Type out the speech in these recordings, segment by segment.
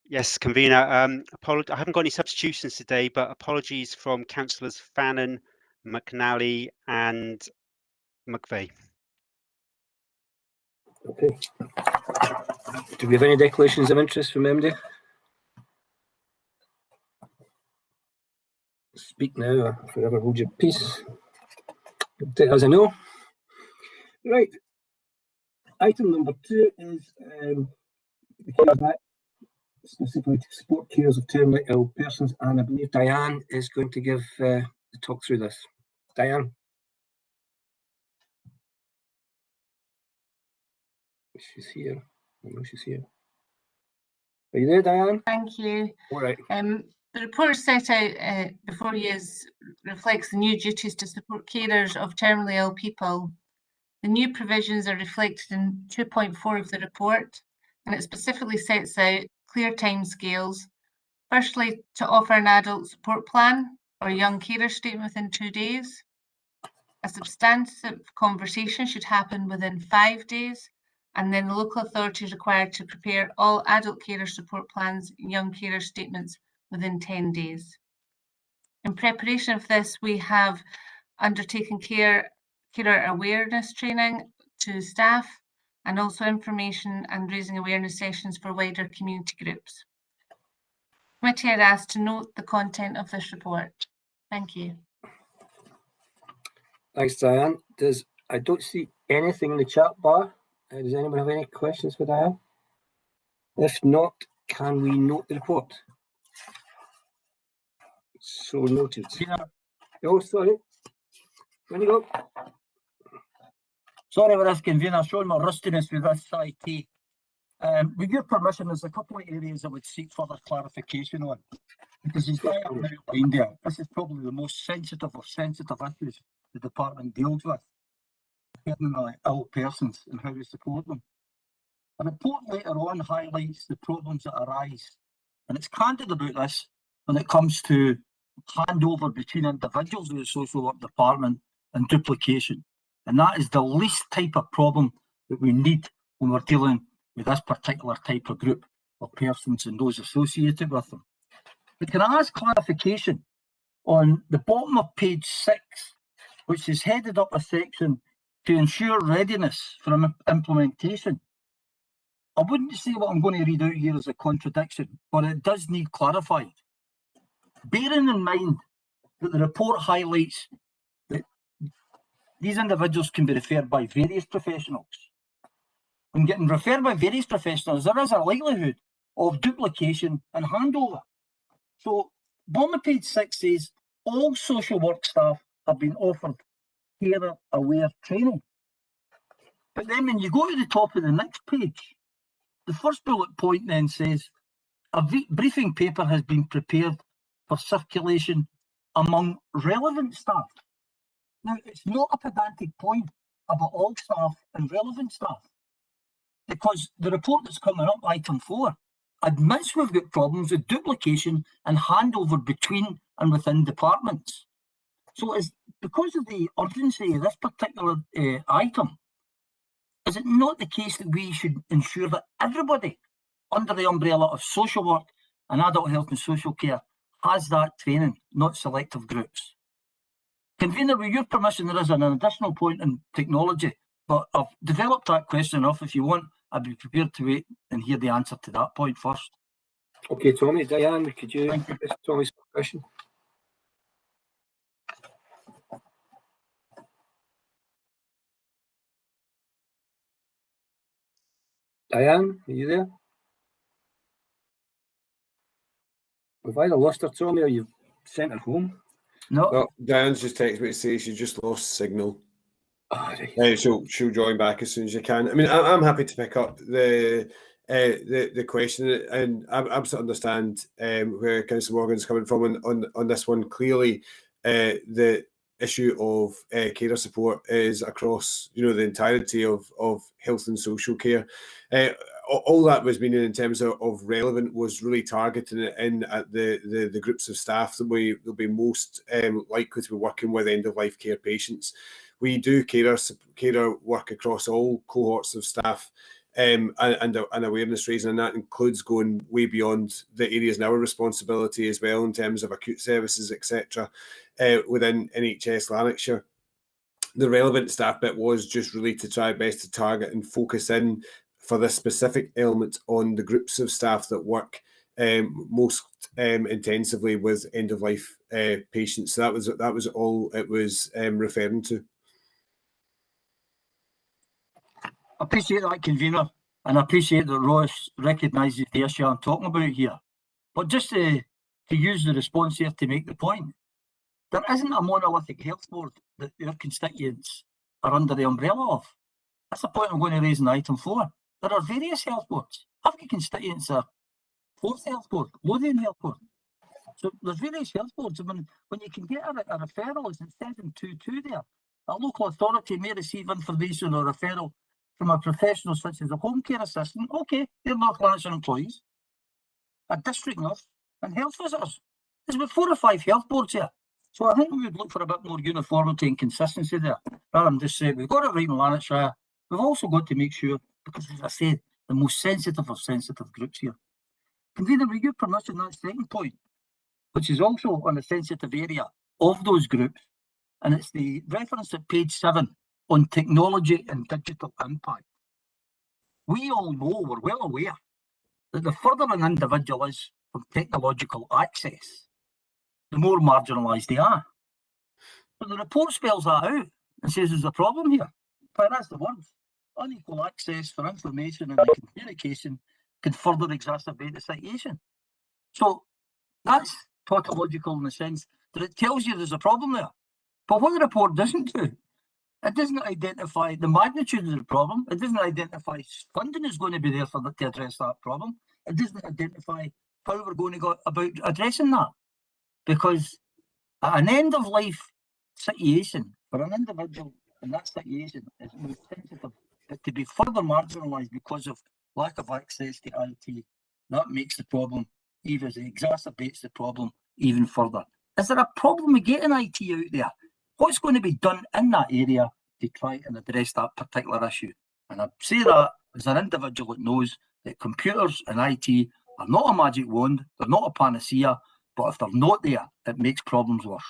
Yes, convener. I haven't got any substitutions today, but apologies from councillors Fannin, McNally and McVeigh. Okay. Do we have any declarations of interest from MD? Speak now or forever hold your peace. Take it as a no. Right. Item number 2 is the CARES Act, specifically to support carers of terminally ill persons, and I believe Diane is going to give the talk through this. Diane. She's here. I know she's here. Are you there, Diane? Thank you. All right. The report set out before you reflects the new duties to support carers of terminally ill people. The new provisions are reflected in 2.4 of the report, and it specifically sets out clear timescales. Firstly, to offer an adult support plan or young carer statement within 2 days. A substantive conversation should happen within 5 days, and then the local authority is required to prepare all adult carer support plans and young carer statements within 10 days. In preparation of this, we have undertaken carer awareness training to staff, and also information and raising awareness sessions for wider community groups. The committee are asked to note the content of this report. Thank you. Thanks, Diane. I don't see anything in the chat bar. Does anyone have any questions for Diane? If not, can we note the report? So noted. Yeah. Oh, sorry. When you go. Sorry for this, convener, showing my rustiness with this IT. With your permission, there's a couple of areas I would seek further clarification on. Because as I outlined there, this is probably the most sensitive of sensitive issues the department deals with. Terminally ill persons and how we support them. A report later on highlights the problems that arise, and it's candid about this when it comes to handover between individuals in the social work department and duplication. And that is the least type of problem that we need when we're dealing with this particular type of group of persons and those associated with them. But can I ask clarification on the bottom of page 6, which is headed up a section to ensure readiness for implementation? I wouldn't say what I'm going to read out here is a contradiction, but it does need clarified. Bearing in mind that the report highlights that these individuals can be referred by various professionals. When getting referred by various professionals, there is a likelihood of duplication and handover. So, bottom of page 6 says, all social work staff have been offered carer-aware training. But then when you go to the top of the next page, the first bullet point then says, a briefing paper has been prepared for circulation among relevant staff. Now, it's not a pedantic point about all staff and relevant staff, because the report that's coming up, item 4, admits we've got problems with duplication and handover between and within departments. So because of the urgency of this particular item, is it not the case that we should ensure that everybody under the umbrella of social work and adult health and social care has that training, not selective groups? Convener, with your permission, there is an additional point in technology, but I've developed that question enough. If you want, I'd be prepared to wait and hear the answer to that point first. Okay, Tommy. Diane, could you address Tommy's question? Diane, are you there? We've either lost her, Tommy, or you've sent her home. No, Diane's just texted me to say she just lost signal. Oh, right. She'll join back as soon as she can. I mean, I'm happy to pick up the question, and I absolutely understand where Councillor Morgan's coming from on this one. Clearly, the issue of carer support is across the entirety of health and social care. All that was meaning in terms of relevant was really targeting it in at the groups of staff that will be most likely to be working with end of life care patients. We do carer work across all cohorts of staff, and awareness raising, and that includes going way beyond the areas in our responsibility as well in terms of acute services, etc. Within NHS Lanarkshire. The relevant staff bit was just really to try best to target and focus in for this specific element on the groups of staff that work most intensively with end-of-life patients. So that was all it was referring to. I appreciate that, convener, and I appreciate that Ross recognises the issue I'm talking about here. But just to use the response here to make the point, there isn't a monolithic health board that our constituents are under the umbrella of. That's the point I'm going to raise in item 4. There are various health boards. I've got constituents are Forth Health Board, Lothian Health Board. So there's various health boards. I mean, when you can get a referral, as it says in 2.2 there, a local authority may receive information or referral from a professional such as a home care assistant. Okay, they're North Lanarkshire employees. A district nurse and health visitors. There's about 4 or 5 health boards here. So I think we would look for a bit more uniformity and consistency there, rather than just saying we've got it right in Lanarkshire. We've also got to make sure, because as I said, the most sensitive of sensitive groups here. Convener, with your permission, that second point, which is also on a sensitive area of those groups, and it's the reference at page 7 on technology and digital impact. We all know, we're well aware, that the further an individual is from technological access, the more marginalised they are. But the report spells that out and says there's a problem here. But that's the words. Unequal access for information and communication can further exacerbate the situation. So that's tautological in the sense that it tells you there's a problem there. But what the report doesn't do, it doesn't identify the magnitude of the problem. It doesn't identify funding is going to be there for to address that problem. It doesn't identify how we're going to go about addressing that. Because at an end-of-life situation, for an individual in that situation, is most sensitive, but to be further marginalised because of lack of access to IT, that makes the problem, even as it exacerbates the problem even further. Is there a problem with getting IT out there? What's going to be done in that area to try and address that particular issue? And I say that as an individual that knows that computers and IT are not a magic wand, they're not a panacea, but if they're not there, it makes problems worse.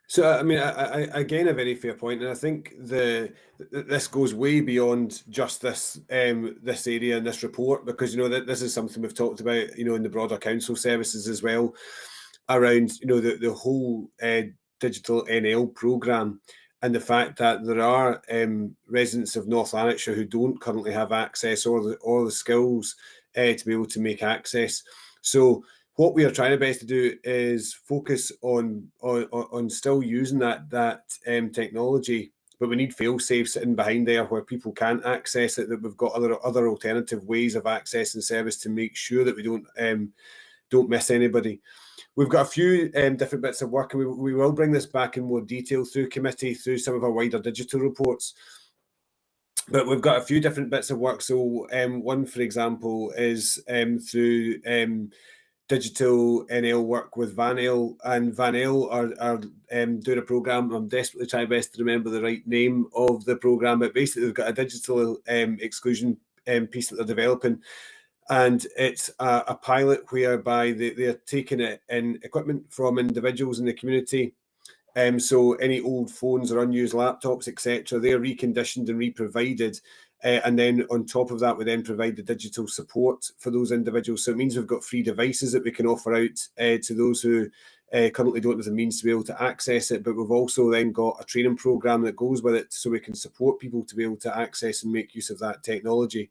So, I mean, again, a very fair point, and I think this goes way beyond just this this area and this report, because this is something we've talked about, in the broader council services as well, around the whole digital NL programme, and the fact that there are residents of North Lanarkshire who don't currently have access or the skills to be able to make access. So what we are trying our best to do is focus on still using that technology, but we need fail safes sitting behind there where people can't access it, that we've got other alternative ways of accessing service to make sure that we don't miss anybody. We've got a few different bits of work, and we will bring this back in more detail through committee, through some of our wider digital reports. But we've got a few different bits of work. So one, for example, is through digital NL work with Vanel, and Vanel are doing a programme. I'm desperately trying best to remember the right name of the programme, but basically they've got a digital exclusion piece that they're developing, and it's a pilot whereby they're taking it in equipment from individuals in the community. So any old phones or unused laptops, etc., they're reconditioned and re-provided. And then on top of that, we then provide the digital support for those individuals. So it means we've got free devices that we can offer out to those who currently don't have the means to be able to access it. But we've also then got a training programme that goes with it, so we can support people to be able to access and make use of that technology.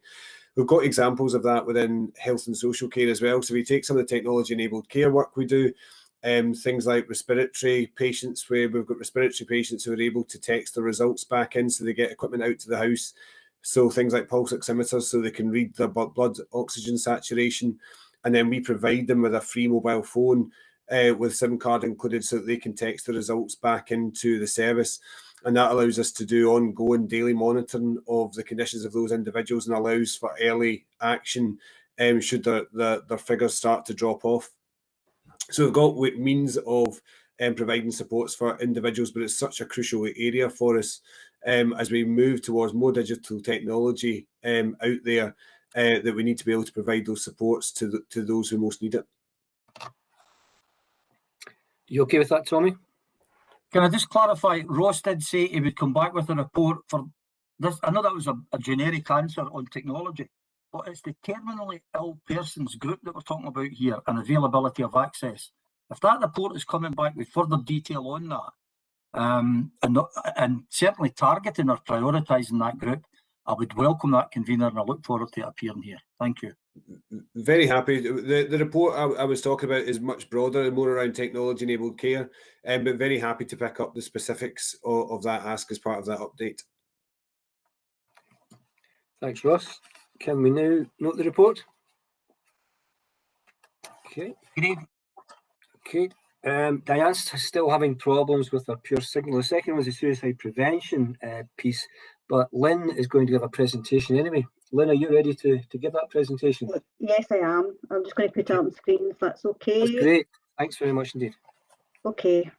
We've got examples of that within health and social care as well. So we take some of the technology-enabled care work we do, things like respiratory patients, where we've got respiratory patients who are able to text the results back in, so they get equipment out to the house. So things like pulse oximeters, so they can read their blood oxygen saturation, and then we provide them with a free mobile phone with SIM card included, so that they can text the results back into the service. And that allows us to do ongoing daily monitoring of the conditions of those individuals, and allows for early action should their figures start to drop off. So we've got means of providing supports for individuals, but it's such a crucial area for us as we move towards more digital technology out there, that we need to be able to provide those supports to those who most need it. You okay with that, Tommy? Can I just clarify? Ross did say he would come back with a report for this. I know that was a generic answer on technology, but it's the terminally ill persons group that we're talking about here and availability of access. If that report is coming back with further detail on that, and certainly targeting or prioritising that group, I would welcome that, convener, and I look forward to it appearing here. Thank you. Very happy. The report I was talking about is much broader and more around technology-enabled care, but very happy to pick up the specifics of that ask as part of that update. Thanks, Ross. Can we now note the report? Okay. Agreed. Okay. Diane's still having problems with her pure signal. The second was the suicide prevention piece, but Lynn is going to give a presentation anyway. Lynn, are you ready to give that presentation? Yes, I am. I'm just going to put it on screen if that's okay. That's great. Thanks very much indeed. Okay.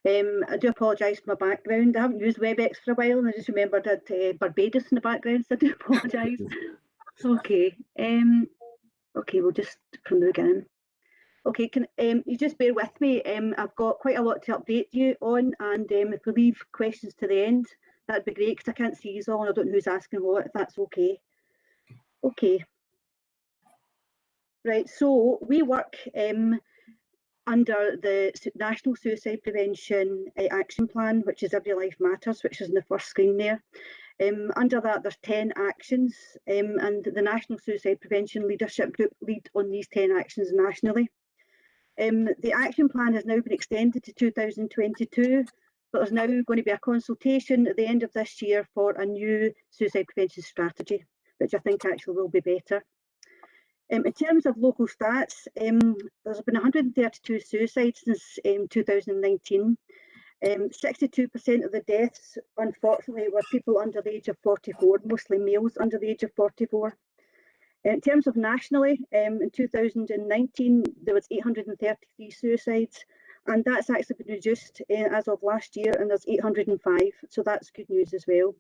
I do apologise for my background. I haven't used WebEx for a while, and I just remembered I had Barbados in the background, so I do apologise. Okay. Okay, we'll just from the beginning. Okay, can you just bear with me? I've got quite a lot to update you on, and if we leave questions to the end, that'd be great, because I can't see you all, and I don't know who's asking what, if that's okay. Okay. Right, so we work under the National Suicide Prevention Action Plan, which is Every Life Matters, which is in the first screen there. Under that, there's 10 actions, and the National Suicide Prevention Leadership Group lead on these 10 actions nationally. The action plan has now been extended to 2022, but there's now going to be a consultation at the end of this year for a new suicide prevention strategy, which I think actually will be better. In terms of local stats, there's been 132 suicides since 2019. 62% of the deaths, unfortunately, were people under the age of 44, mostly males under the age of 44. In terms of nationally, in 2019, there was 833 suicides, and that's actually been reduced as of last year, and there's 805, so that's good news as well.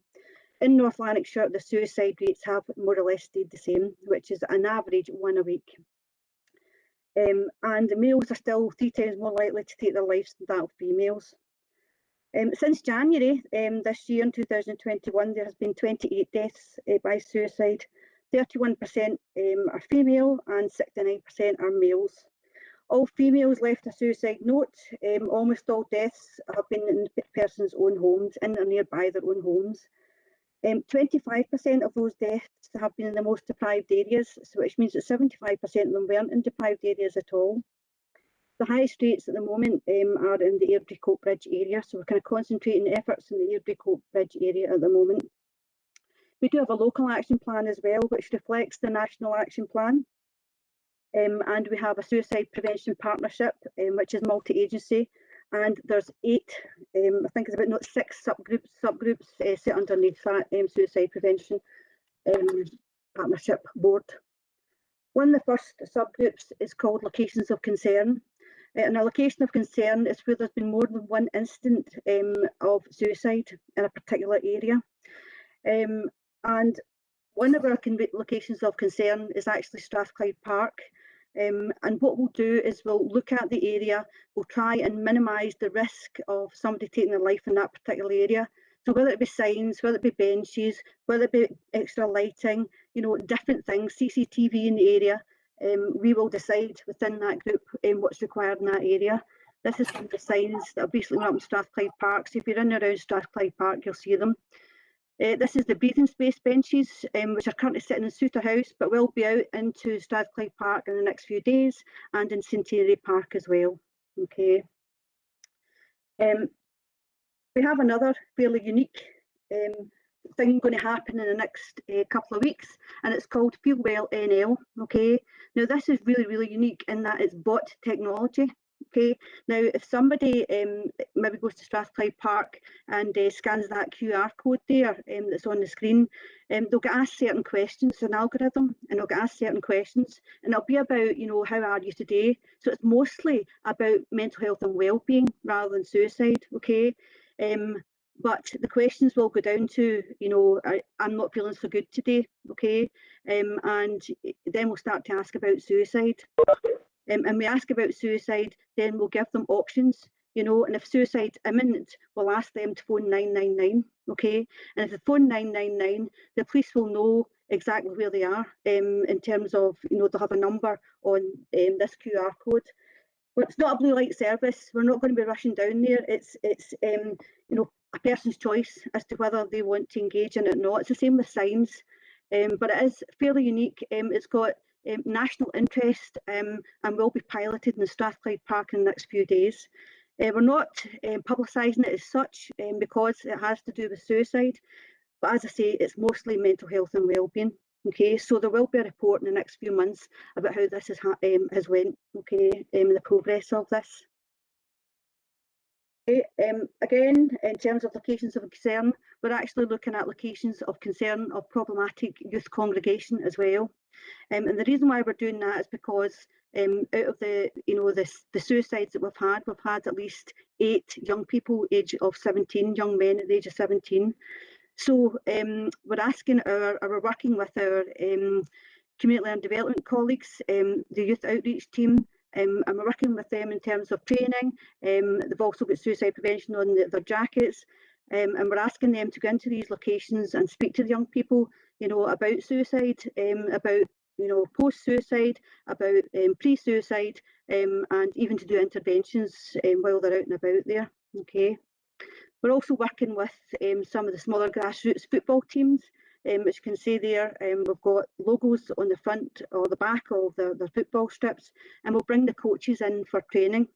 In North Lanarkshire, the suicide rates have more or less stayed the same, which is an average 1 a week. And the males are still 3 times more likely to take their lives than that of females. Since January this year, in 2021, there has been 28 deaths by suicide. 31% are female and 69% are males. All females left a suicide note. Almost all deaths have been in the person's own homes, in or nearby their own homes. 25% of those deaths have been in the most deprived areas, so which means that 75% of them weren't in deprived areas at all. The highest rates at the moment are in the Airdrie-Coatbridge area, so we're kind of concentrating efforts in the Airdrie-Coatbridge area at the moment. We do have a local action plan as well, which reflects the national action plan. And we have a suicide prevention partnership, which is multi-agency, and there's 8, I think it's about not 6 subgroups set underneath that suicide prevention partnership board. One of the first subgroups is called locations of concern. And a location of concern is where there's been more than one incident of suicide in a particular area. And one of our locations of concern is actually Strathclyde Park. And what we'll do is we'll look at the area, we'll try and minimise the risk of somebody taking their life in that particular area. So whether it be signs, whether it be benches, whether it be extra lighting, you know, different things, CCTV in the area, we will decide within that group what's required in that area. This is the signs that are basically up in Strathclyde Park. So if you're in and around Strathclyde Park, you'll see them. This is the breathing space benches, which are currently sitting in Suter House, but will be out into Strathclyde Park in the next few days, and in Centenary Park as well. Okay. We have another fairly unique thing going to happen in the next couple of weeks, and it's called Feel Well NL. Okay. Now this is really, really unique in that it's bot technology. Okay, now if somebody maybe goes to Strathclyde Park and scans that QR code there that's on the screen, they'll get asked certain questions. It's an algorithm, and they'll get asked certain questions, and it'll be about, you know, how are you today? So it's mostly about mental health and well-being rather than suicide. Okay, but the questions will go down to, you know, I'm not feeling so good today, okay? And then we'll start to ask about suicide. And we ask about suicide, then we'll give them options, you know, and if suicide's imminent, we'll ask them to phone 999, okay? And if they phone 999, the police will know exactly where they are in terms of, you know, they'll have a number on this QR code. But it's not a blue light service. We're not going to be rushing down there. It's you know, a person's choice as to whether they want to engage in it or not. It's the same with signs, but it is fairly unique. It's got national interest and will be piloted in the Strathclyde Park in the next few days. We're not publicising it as such because it has to do with suicide, but as I say, it's mostly mental health and wellbeing. Okay, so there will be a report in the next few months about how this has went. Okay, the progress of this. Okay, again, in terms of locations of concern, we're actually looking at locations of concern of problematic youth congregation as well. And the reason why we're doing that is because out of the, you know, the suicides that we've had at least 8 young people, age of 17, young men at the age of 17. So we're asking we're working with our community and development colleagues, the youth outreach team, and we're working with them in terms of training. They've also got suicide prevention on their jackets, and we're asking them to go into these locations and speak to the young people, you know, about suicide, about, you know, post-suicide, about pre-suicide, and even to do interventions while they're out and about there. Okay. We're also working with some of the smaller grassroots football teams, as you can see there. We've got logos on the front or the back of the football strips, and we'll bring the coaches in for training.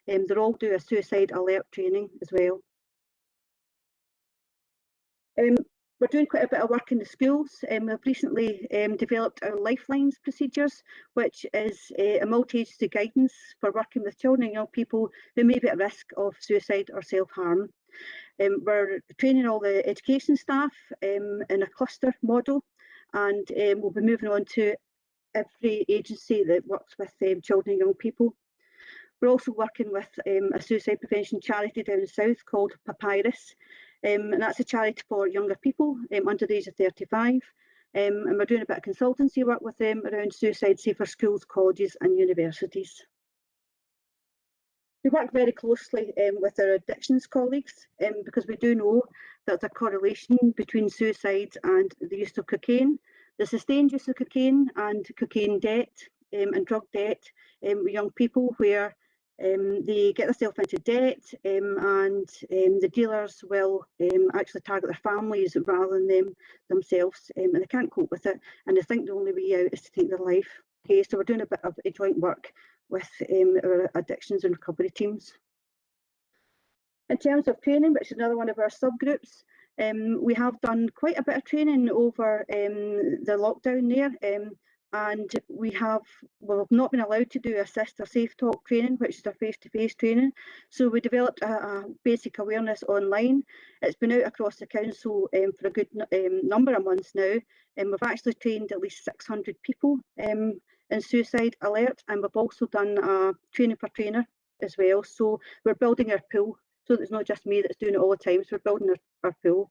They'll all do a suicide alert training as well. We're doing quite a bit of work in the schools. We've recently developed our Lifelines procedures, which is a multi-agency guidance for working with children and young people who may be at risk of suicide or self-harm. We're training all the education staff in a cluster model, and we'll be moving on to every agency that works with children and young people. We're also working with a suicide prevention charity down south called Papyrus, and that's a charity for younger people under the age of 35. And we're doing a bit of consultancy work with them around suicide safer schools, colleges and universities. We work very closely with our addictions colleagues because we do know that there's a correlation between suicide and the use of cocaine, the sustained use of cocaine and cocaine debt and drug debt with young people, where they get themselves into debt and the dealers will actually target their families rather than themselves, and they can't cope with it, and they think the only way out is to take their life. Okay, so we're doing a bit of joint work with our addictions and recovery teams. In terms of training, which is another one of our subgroups, we have done quite a bit of training over the lockdown there, and we've not been allowed to do assist or safe talk training, which is our face-to-face training. So we developed a basic awareness online. It's been out across the council for a good number of months now, and we've actually trained at least 600 people in suicide alert, and we've also done a training for trainer as well. So we're building our pool, so it's not just me that's doing it all the time, so we're building our pool.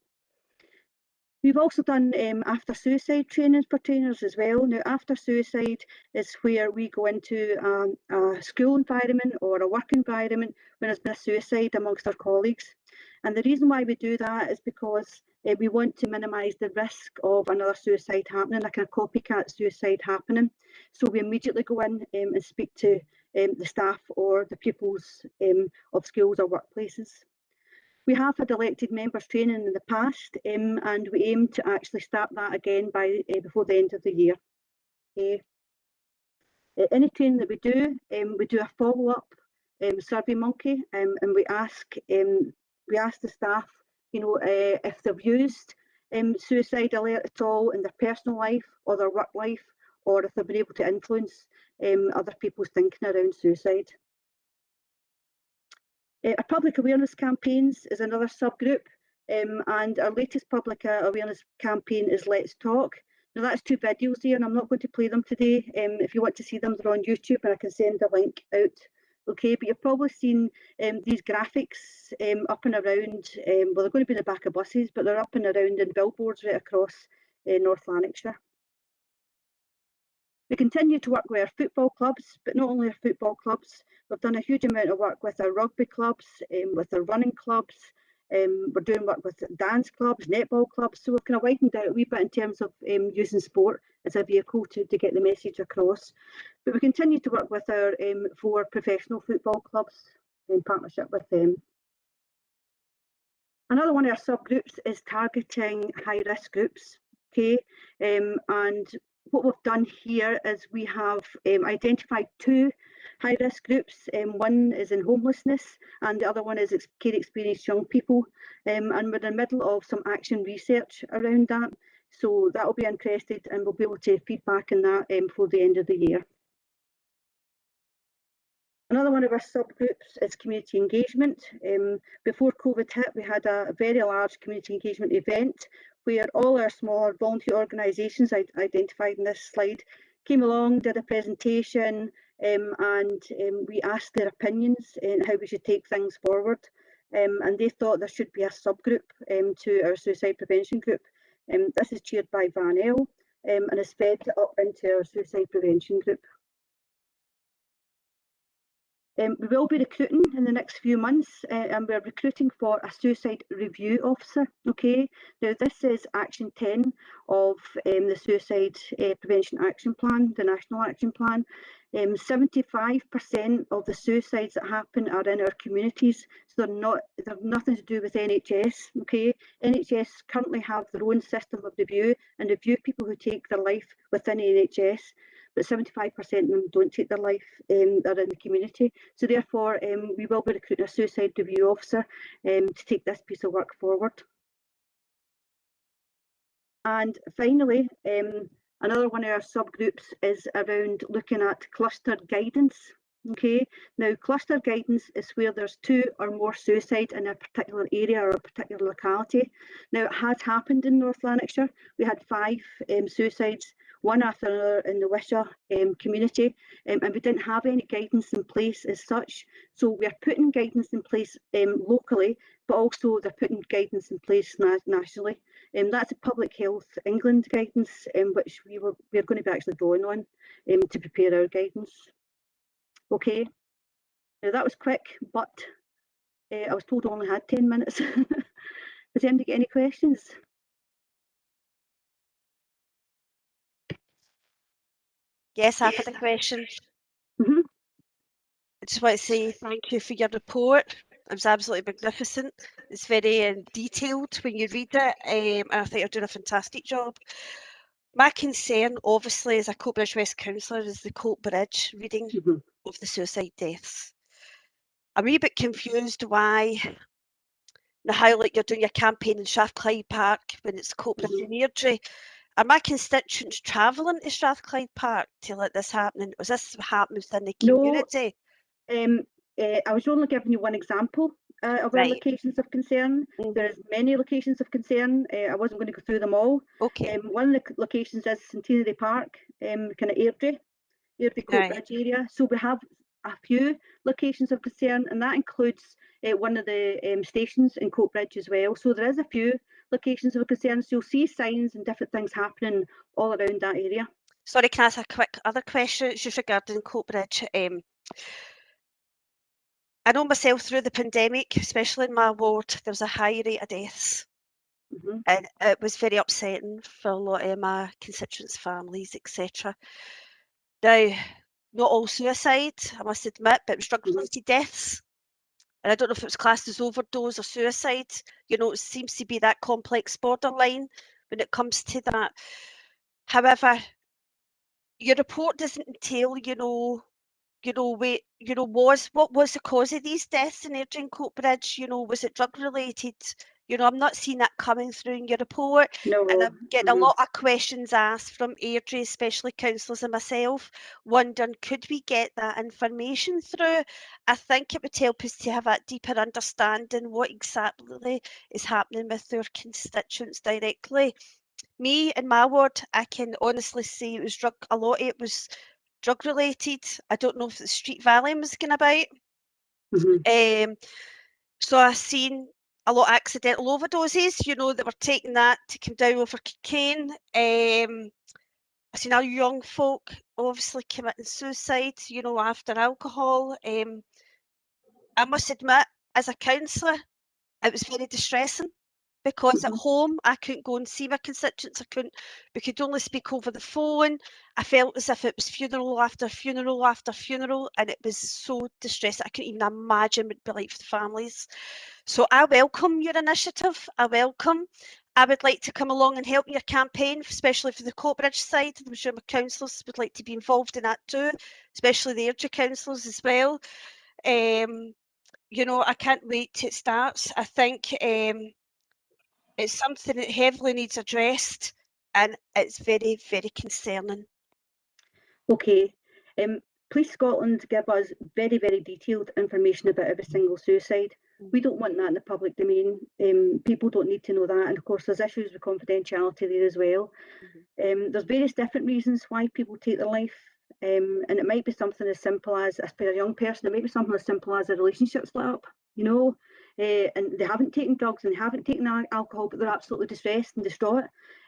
We've also done after suicide training for trainers as well. Now, after suicide is where we go into a school environment or a work environment when there's been a suicide amongst our colleagues. And the reason why we do that is because we want to minimise the risk of another suicide happening, like a copycat suicide happening. So we immediately go in and speak to the staff or the pupils of schools or workplaces. We have had elected members training in the past, and we aim to actually start that again by before the end of the year. Okay. Any training that we do a follow-up survey monkey, and we ask the staff, you know, if they've used suicide alert at all in their personal life or their work life, or if they've been able to influence other people's thinking around suicide. Our public awareness campaigns is another subgroup, and our latest public awareness campaign is Let's Talk. Now that's 2 videos here, and I'm not going to play them today. If you want to see them, they're on YouTube, and I can send a link out Okay, but you've probably seen these graphics up and around, well, they're going to be in the back of buses, but they're up and around in billboards right across North Lanarkshire. We continue to work with our football clubs, but not only our football clubs. We've done a huge amount of work with our rugby clubs, with our running clubs. We're doing work with dance clubs, netball clubs. So we've kind of widened out a wee bit in terms of using sport as a vehicle to get the message across. But we continue to work with our 4 professional football clubs in partnership with them. Another one of our subgroups is targeting high-risk groups. Okay, and what we've done here is we have identified 2 high-risk groups. One is in homelessness and the other one is care experienced young people. And we're in the middle of some action research around that. So that will be interested and we'll be able to feedback on that before the end of the year. Another one of our subgroups is community engagement. Before COVID hit, we had a very large community engagement event where all our smaller volunteer organisations identified in this slide came along, did a presentation, and we asked their opinions on how we should take things forward. And they thought there should be a subgroup to our suicide prevention group. This is chaired by Van El and is fed up into our suicide prevention group. We will be recruiting in the next few months and we're recruiting for a suicide review officer. Okay, now this is action 10 of the suicide prevention action plan, the national action plan. 75% of the suicides that happen are in our communities, so they're nothing to do with NHS. Okay, NHS currently have their own system of review and review people who take their life within NHS. But 75% of them don't take their life, they're in the community. So therefore, we will be recruiting a suicide review officer to take this piece of work forward. And finally, another one of our subgroups is around looking at clustered guidance. Okay, now cluster guidance is where there's 2 or more suicides in a particular area or a particular locality. Now it has happened in North Lanarkshire. We had 5 suicides, one after another in the Wishaw community, and we didn't have any guidance in place as such. So we're putting guidance in place locally, but also they're putting guidance in place nationally. That's a Public Health England guidance, which we're going to be actually drawing on to prepare our guidance. Okay, now that was quick, but I was told I only had 10 minutes. Does anybody get any questions? Yes, I've had a question. Mm-hmm. I just want to say thank you for your report. It was absolutely magnificent. It's very detailed when you read it, and I think you're doing a fantastic job. My concern, obviously, as a Coatbridge West councillor, is the Coatbridge reading of the suicide deaths. I'm a wee bit confused why, now how like you're doing your campaign in Strathclyde Park when it's Coatbridge and Airdrie. Are my constituents travelling to Strathclyde Park to let this happen? Was this happening within the community? No, I was only giving you one example of our locations of concern. There's many locations of concern. I wasn't going to go through them all. Okay. One of the locations is Centenary Park, kind of Airdrie Coatbridge area. So we have a few locations of concern, and that includes one of the stations in Coatbridge as well. So there is a few locations of concern. So you'll see signs and different things happening all around that area. Sorry, can I ask a quick other question? It's just regarding Coatbridge. I know myself through the pandemic, especially in my ward, there was a high rate of deaths. And it was very upsetting for a lot of my constituents' families, etc. Now, not all suicide, I must admit, but it was drug-related deaths. And I don't know if it was classed as overdose or suicide. You know, it seems to be that complex borderline when it comes to that. However, your report doesn't entail, what was the cause of these deaths in Airdrie and Coatbridge? Was it drug related? I'm not seeing that coming through in your report. No. And I'm getting a lot of questions asked from Airdrie, especially councillors and myself, wondering, could we get that information through? I think it would help us to have a deeper understanding what exactly is happening with our constituents directly. Me, in my ward, I can honestly say a lot of it was drug related. I don't know if the street volume was going about. So I've seen a lot of accidental overdoses, you know, that were taking that to come down over cocaine. I've seen our young folk obviously committing suicide, you know, after alcohol. I must admit, as a counsellor, it was very distressing, because at home I couldn't go and see my constituents. We could only speak over the phone. I felt as if it was funeral after funeral after funeral, and it was so distressing. I couldn't even imagine what it'd be like for the families. So I welcome your initiative. I would like to come along and help your campaign, especially for the Coatbridge side. I'm sure my councillors would like to be involved in that too, especially the Airdrie councillors as well. You know, I can't wait till it starts. I think it's something that heavily needs addressed, and it's very, very concerning. Okay. Police Scotland give us very, very detailed information about every single suicide. We don't want that in the public domain. People don't need to know that. And of course, there's issues with confidentiality there as well. There's various different reasons why people take their life. And it might be something as simple as for a young person, it might be something as simple as a relationship split up, you know, and they haven't taken drugs and they haven't taken alcohol, but they're absolutely distressed and distraught,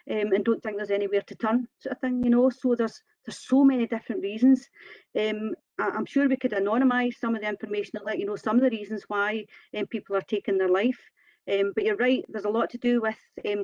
and don't think there's anywhere to turn, sort of thing, you know. So there's so many different reasons. I'm sure we could anonymise some of the information and let you know some of the reasons why people are taking their life. But you're right, there's a lot to do with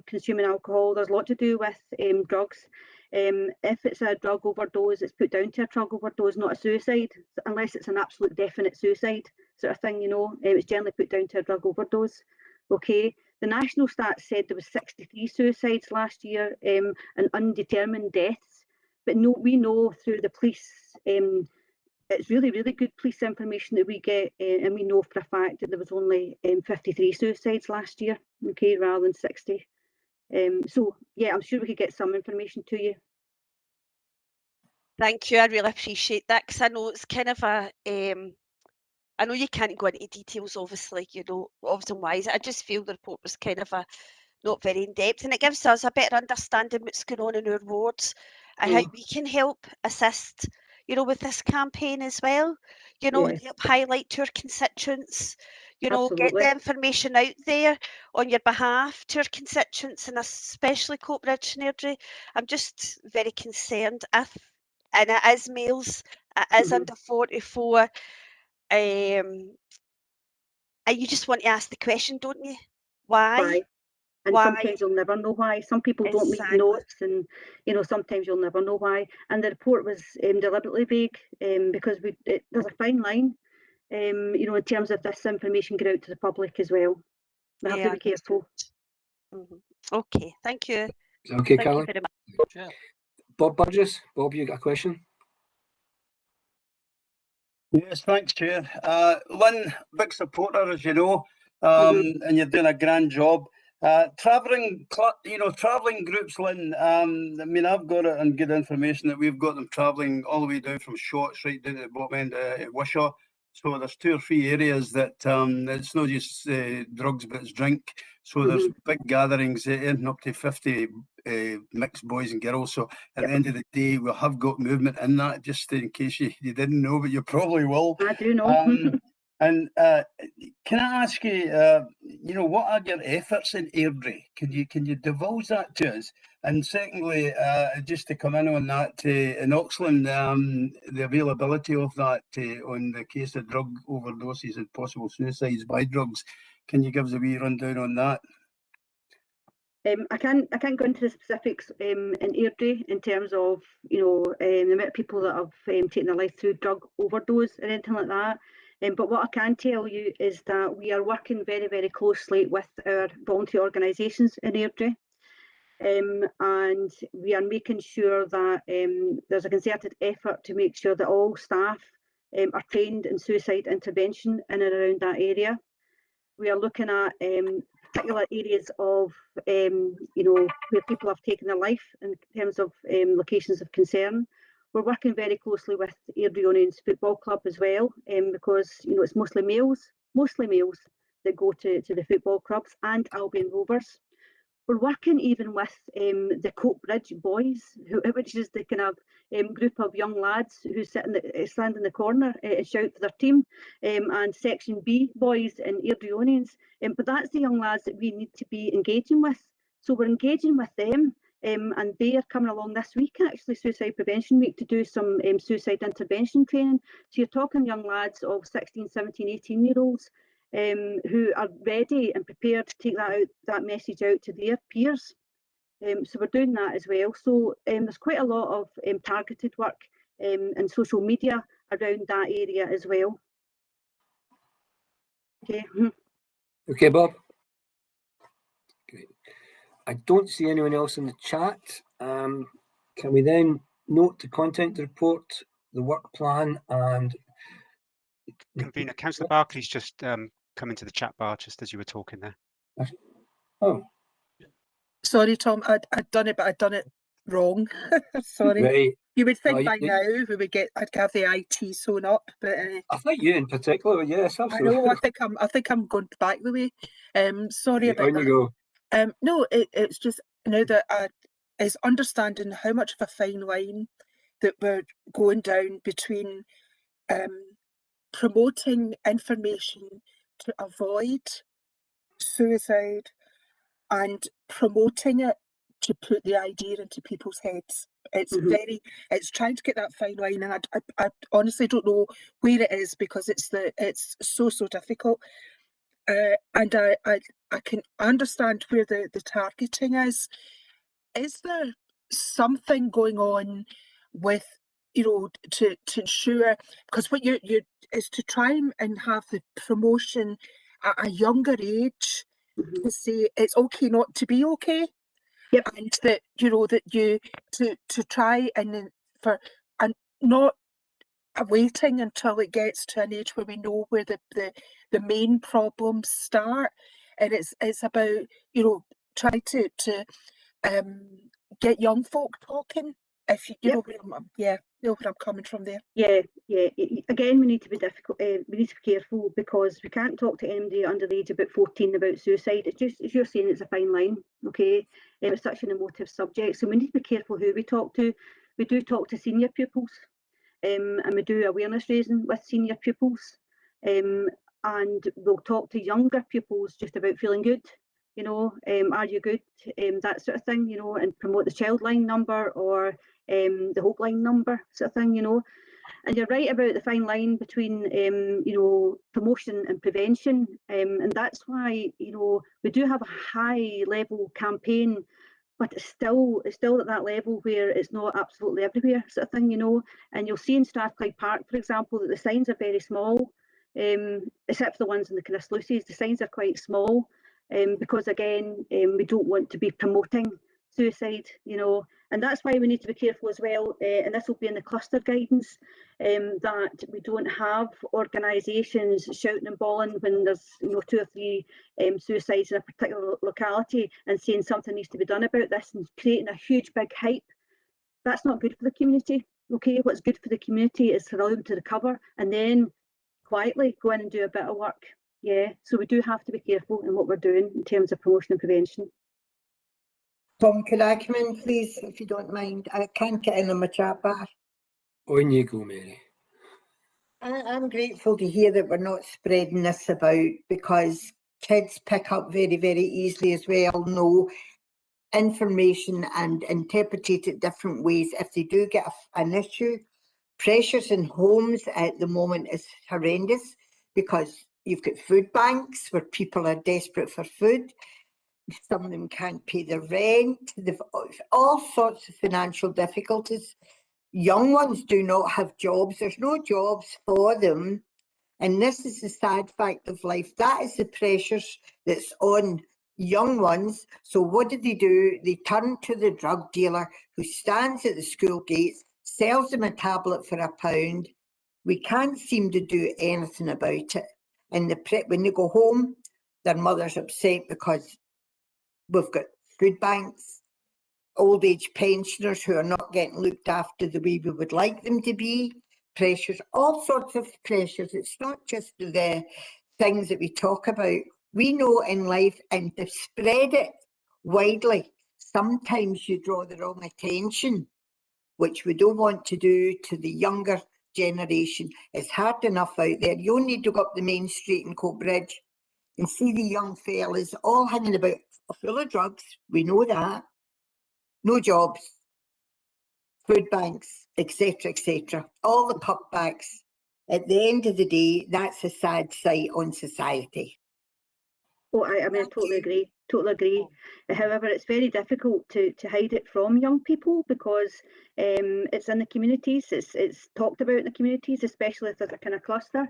consuming alcohol, there's a lot to do with drugs. If it's a drug overdose, it's put down to a drug overdose, not a suicide, unless it's an absolute definite suicide sort of thing, you know. It's generally put down to a drug overdose. Okay, the national stats said there was 63 suicides last year and undetermined deaths. But no, we know through the police, it's really, really good police information that we get, and we know for a fact that there was only 53 suicides last year, okay, rather than 60. So yeah, I'm sure we could get some information to you. Thank you, I really appreciate that, because I know it's kind of a, I know you can't go into details, obviously, you know, obviously why. I just feel the report was kind of not very in depth, and it gives us a better understanding what's going on in our wards and how we can help assist, you know, with this campaign as well, you know, and help highlight to our constituents, you know, get the information out there on your behalf to our constituents, and especially Coatbridge and Airdrie. I'm just very concerned and it is males, it is under 44, and you just want to ask the question, don't you? Why? And sometimes you'll never know why. Some people don't leave notes, and you know, sometimes you'll never know why. And the report was deliberately vague, because there's a fine line, you know, in terms of this information get out to the public as well. We have to be careful. Okay, thank you. Okay, Thank Carly. you very much. Bob Burgess. Bob, you got a question? Yes, thanks, Chair. Lynn, big supporter, as you know, and you're doing a grand job. Travelling groups, Lynn, I mean, I've got it and good information that we've got them travelling all the way down from Shotts right down to the bottom end of Wishaw. So there's 2 or 3 areas that it's not just drugs, but it's drink. So there's big gatherings, ending up to 50 mixed boys and girls. So at the end of the day, we have got movement in that, just in case you didn't know, but you probably will. I do know. And can I ask you, you know, what are your efforts in Airdrie? Can you divulge that to us? And secondly, just to come in on that, in Oxland, the availability of that on the case of drug overdoses and possible suicides by drugs. Can you give us a wee rundown on that? I can't go into the specifics in Airdrie in terms of, you know, the amount of people that have taken their life through drug overdose or anything like that. But what I can tell you is that we are working very, very closely with our voluntary organisations in Airdrie, and we are making sure that there's a concerted effort to make sure that all staff are trained in suicide intervention in and around that area. We are looking at particular areas of, you know, where people have taken their life in terms of locations of concern. We're working very closely with Airdrie Unions Football Club as well, because, you know, it's mostly males that go to the football clubs, and Albion Rovers. We're working even with the Cope Bridge boys, which is the kind of group of young lads who stand in the corner and shout for their team, and Section B boys and Airdrieonians. But that's the young lads that we need to be engaging with. So we're engaging with them, and they are coming along this week, actually, Suicide Prevention Week, to do some suicide intervention training. So you're talking young lads of 16, 17, 18-year-olds who are ready and prepared to take that message out to their peers. So we're doing that as well. So there's quite a lot of targeted work and social media around that area as well. Okay. Okay, Bob. Great. I don't see anyone else in the chat. Can we then note the content report, the work plan, and Convener, Councillor Barclay's just come into the chat bar just as you were talking there. Oh, Sorry, Tom, I'd done it, but I'd done it wrong. Sorry. right. You would think Oh, by now I'd have the IT sewn up, but I thought you in particular, yes, I absolutely. know. I think I'm going back the way. Sorry about On that. you go. No, it's just now that is understanding how much of a fine line that we're going down between promoting information to avoid suicide and promoting it to put the idea into people's heads. It's it's trying to get that fine line, and I honestly don't know where it is, because it's so difficult. And I can understand where the targeting is. Is there something going on with, to ensure, because what you is to try and have the promotion at a younger age, to say it's okay not to be okay. Yep. And that that you to try and not waiting until it gets to an age where we know where the main problems start, and it's about try to get young folk talking. If you know where know where I'm coming from there. Yeah. Again, we need to be difficult. We need to be careful, because we can't talk to anybody under the age of about 14 about suicide. It's just, as you're saying, it's a fine line. Okay, it's such an emotive subject, so we need to be careful who we talk to. We do talk to senior pupils, and we do awareness raising with senior pupils, and we'll talk to younger pupils just about feeling good. Are you good? That sort of thing. And promote the Childline number or the Hope Line number, sort of thing. And you're right about the fine line between promotion and prevention, and that's why we do have a high level campaign, but it's still at that level where it's not absolutely everywhere, sort of thing. And you'll see in Strathclyde Park, for example, that the signs are very small, except for the ones in the kind of sluices. The signs are quite small, because again, we don't want to be promoting suicide, and that's why we need to be careful as well, and this will be in the cluster guidance, that we don't have organisations shouting and bawling when there's 2 or 3 suicides in a particular locality and saying something needs to be done about this and creating a huge big hype. That's not good for the community. Okay, what's good for the community is to allow them to recover and then quietly go in and do a bit of work. So we do have to be careful in what we're doing in terms of promotion and prevention. Tom, could I come in, please, if you don't mind? I can't get in on my chat bar. On you go, Mary. I'm grateful to hear that we're not spreading this about, because kids pick up very, very easily, as we all know, information and interpret it different ways. If they do get an issue, pressures in homes at the moment is horrendous, because you've got food banks where people are desperate for food. Some of them can't pay their rent. They've all sorts of financial difficulties. Young ones do not have jobs. There's no jobs for them. And this is the sad fact of life. That is the pressures that's on young ones. So what do? They turn to the drug dealer who stands at the school gates, sells them a tablet for £1. We can't seem to do anything about it. And when they go home, their mother's upset because we've got food banks, old age pensioners who are not getting looked after the way we would like them to be, pressures, all sorts of pressures. It's not just the things that we talk about. We know in life, and to spread it widely. Sometimes you draw the wrong attention, which we don't want to do to the younger generation. It's hard enough out there. You only need to go up the main street in Coatbridge and see the young fellas all hanging about full of drugs. We know that. No jobs, food banks, etc., etc. All the cutbacks. At the end of the day, that's a sad sight on society. Oh, I mean, I totally agree. Totally agree. However, it's very difficult to hide it from young people because it's in the communities. It's talked about in the communities, especially if there's a kind of cluster.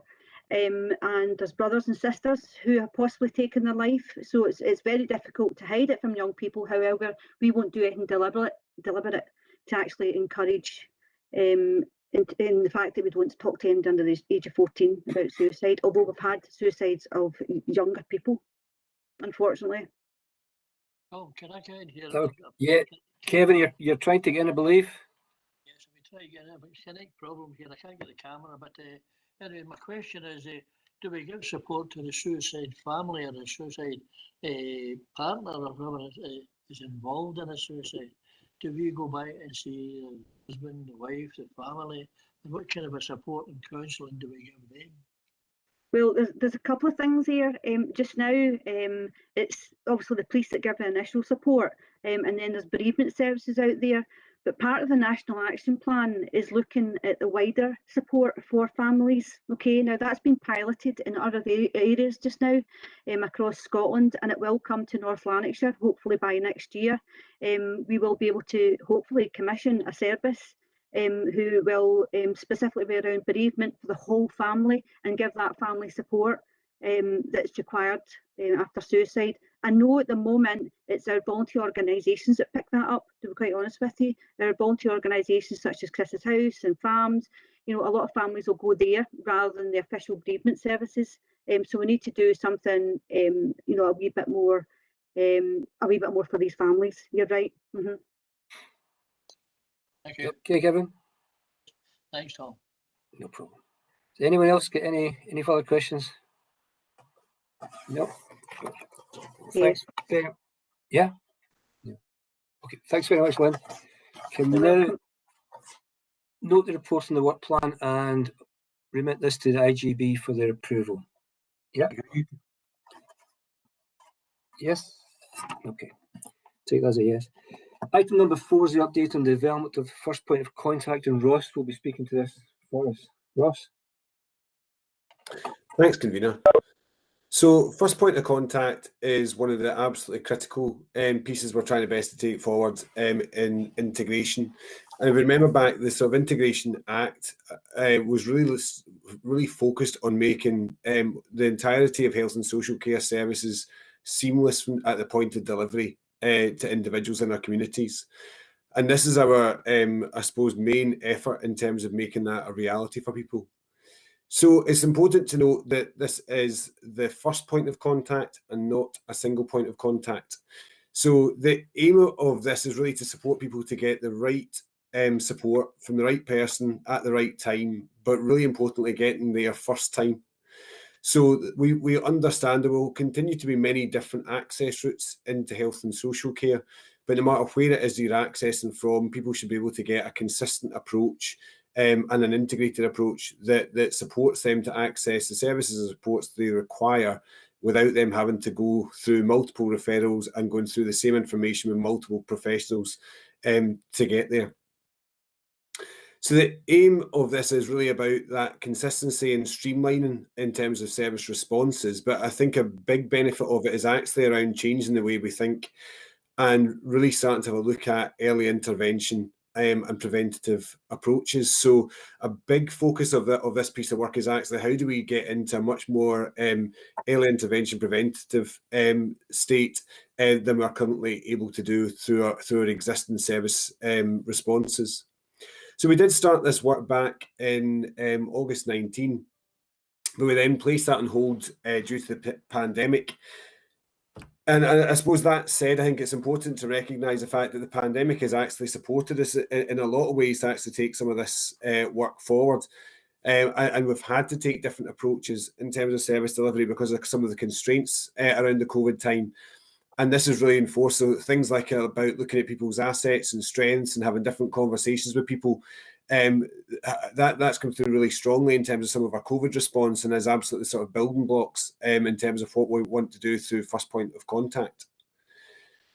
And there's brothers and sisters who have possibly taken their life. So it's very difficult to hide it from young people. However, we won't do anything deliberate to actually encourage in the fact that we don't talk to anybody under the age of 14 about suicide, although we've had suicides of younger people, unfortunately. Oh, can I get in here? Yeah, Kevin, you're trying to get in, I believe. Yes, we try to get in, but it's a problem here. I can't get the camera, but anyway, my question is, do we give support to the suicide family or the suicide partner or whoever is involved in a suicide? Do we go back and see the husband, the wife, the family, and what kind of a support and counselling do we give them? Well, there's a couple of things here. Just now, it's obviously the police that give the initial support, and then there's bereavement services out there. But part of the National Action Plan is looking at the wider support for families. Okay, now that's been piloted in other areas just now across Scotland, and it will come to North Lanarkshire hopefully by next year. We will be able to hopefully commission a service who will specifically be around bereavement for the whole family and give that family support that's required after suicide. I know at the moment it's our volunteer organisations that pick that up, to be quite honest with you. Our volunteer organisations such as Chris's House and Farms, you know, a lot of families will go there rather than the official bereavement services. So we need to do something, you know, a wee bit more for these families. You're right. Mm-hmm. Thank you. Okay, Kevin. Thanks, Tom. No problem. Does anyone else get any further questions? No. Thanks. Yeah. Okay. Thanks very much, Lynn. Can we now note the report on the work plan and remit this to the IGB for their approval? Yeah. Yes. Okay. Take that as a yes. Item number 4 is the update on the development of the first point of contact, and Ross will be speaking to this for us. Ross. Thanks, convener. So first point of contact is one of the absolutely critical pieces we're trying to best to take forward in integration. And if we remember back, the sort of Integration Act was really focused on making the entirety of health and social care services seamless at the point of delivery to individuals in our communities. And this is our, I suppose, main effort in terms of making that a reality for people. So it's important to note that this is the first point of contact and not a single point of contact. So the aim of this is really to support people to get the right support from the right person at the right time, but really importantly, getting there first time. So we understand there will continue to be many different access routes into health and social care, but no matter where it is you're accessing from, people should be able to get a consistent approach and an integrated approach that supports them to access the services and supports they require without them having to go through multiple referrals and going through the same information with multiple professionals to get there. So the aim of this is really about that consistency and streamlining in terms of service responses, but I think a big benefit of it is actually around changing the way we think and really starting to have a look at early intervention and preventative approaches. So a big focus of this piece of work is actually how do we get into a much more early intervention preventative state than we're currently able to do through our existing service responses. So we did start this work back in August 19, but we then placed that on hold due to the pandemic. And I suppose that said, I think it's important to recognise the fact that the pandemic has actually supported us in a lot of ways to actually take some of this work forward. And we've had to take different approaches in terms of service delivery because of some of the constraints around the COVID time. And this is really enforced. So things like about looking at people's assets and strengths and having different conversations with people, that's come through really strongly in terms of some of our COVID response, and is absolutely sort of building blocks in terms of what we want to do through first point of contact.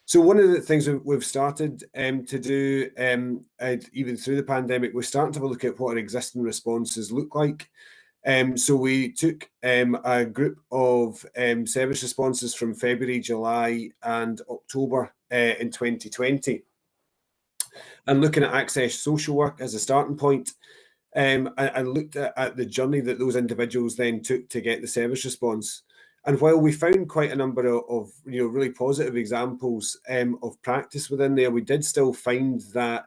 So one of the things we've started to do, even through the pandemic, we're starting to have a look at what our existing responses look like. So we took a group of service responses from February, July and October in 2020. And looking at access social work as a starting point, I looked at the journey that those individuals then took to get the service response. And while we found quite a number of really positive examples of practice within there, we did still find that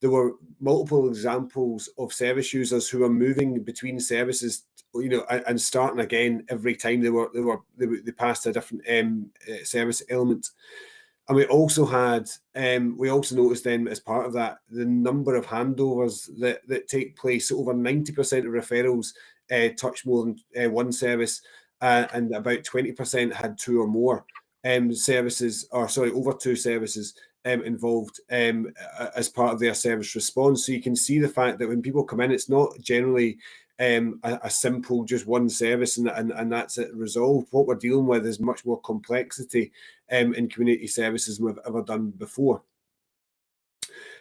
there were multiple examples of service users who were moving between services, and starting again every time they passed a different service element. And we also noticed then, as part of that, the number of handovers that take place. So over 90% of referrals touch more than one service, and about 20% had two or more services, or sorry, over two services involved as part of their service response. So you can see the fact that when people come in, it's not generally a simple just one service and that's it resolved. What we're dealing with is much more complexity in community services than we've ever done before.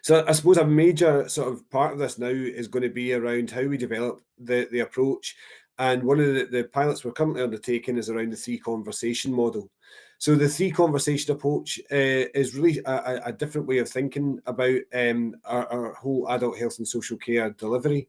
So I suppose a major sort of part of this now is going to be around how we develop the approach. And one of the pilots we're currently undertaking is around the three conversation model. So the three conversation approach is really a different way of thinking about our whole adult health and social care delivery.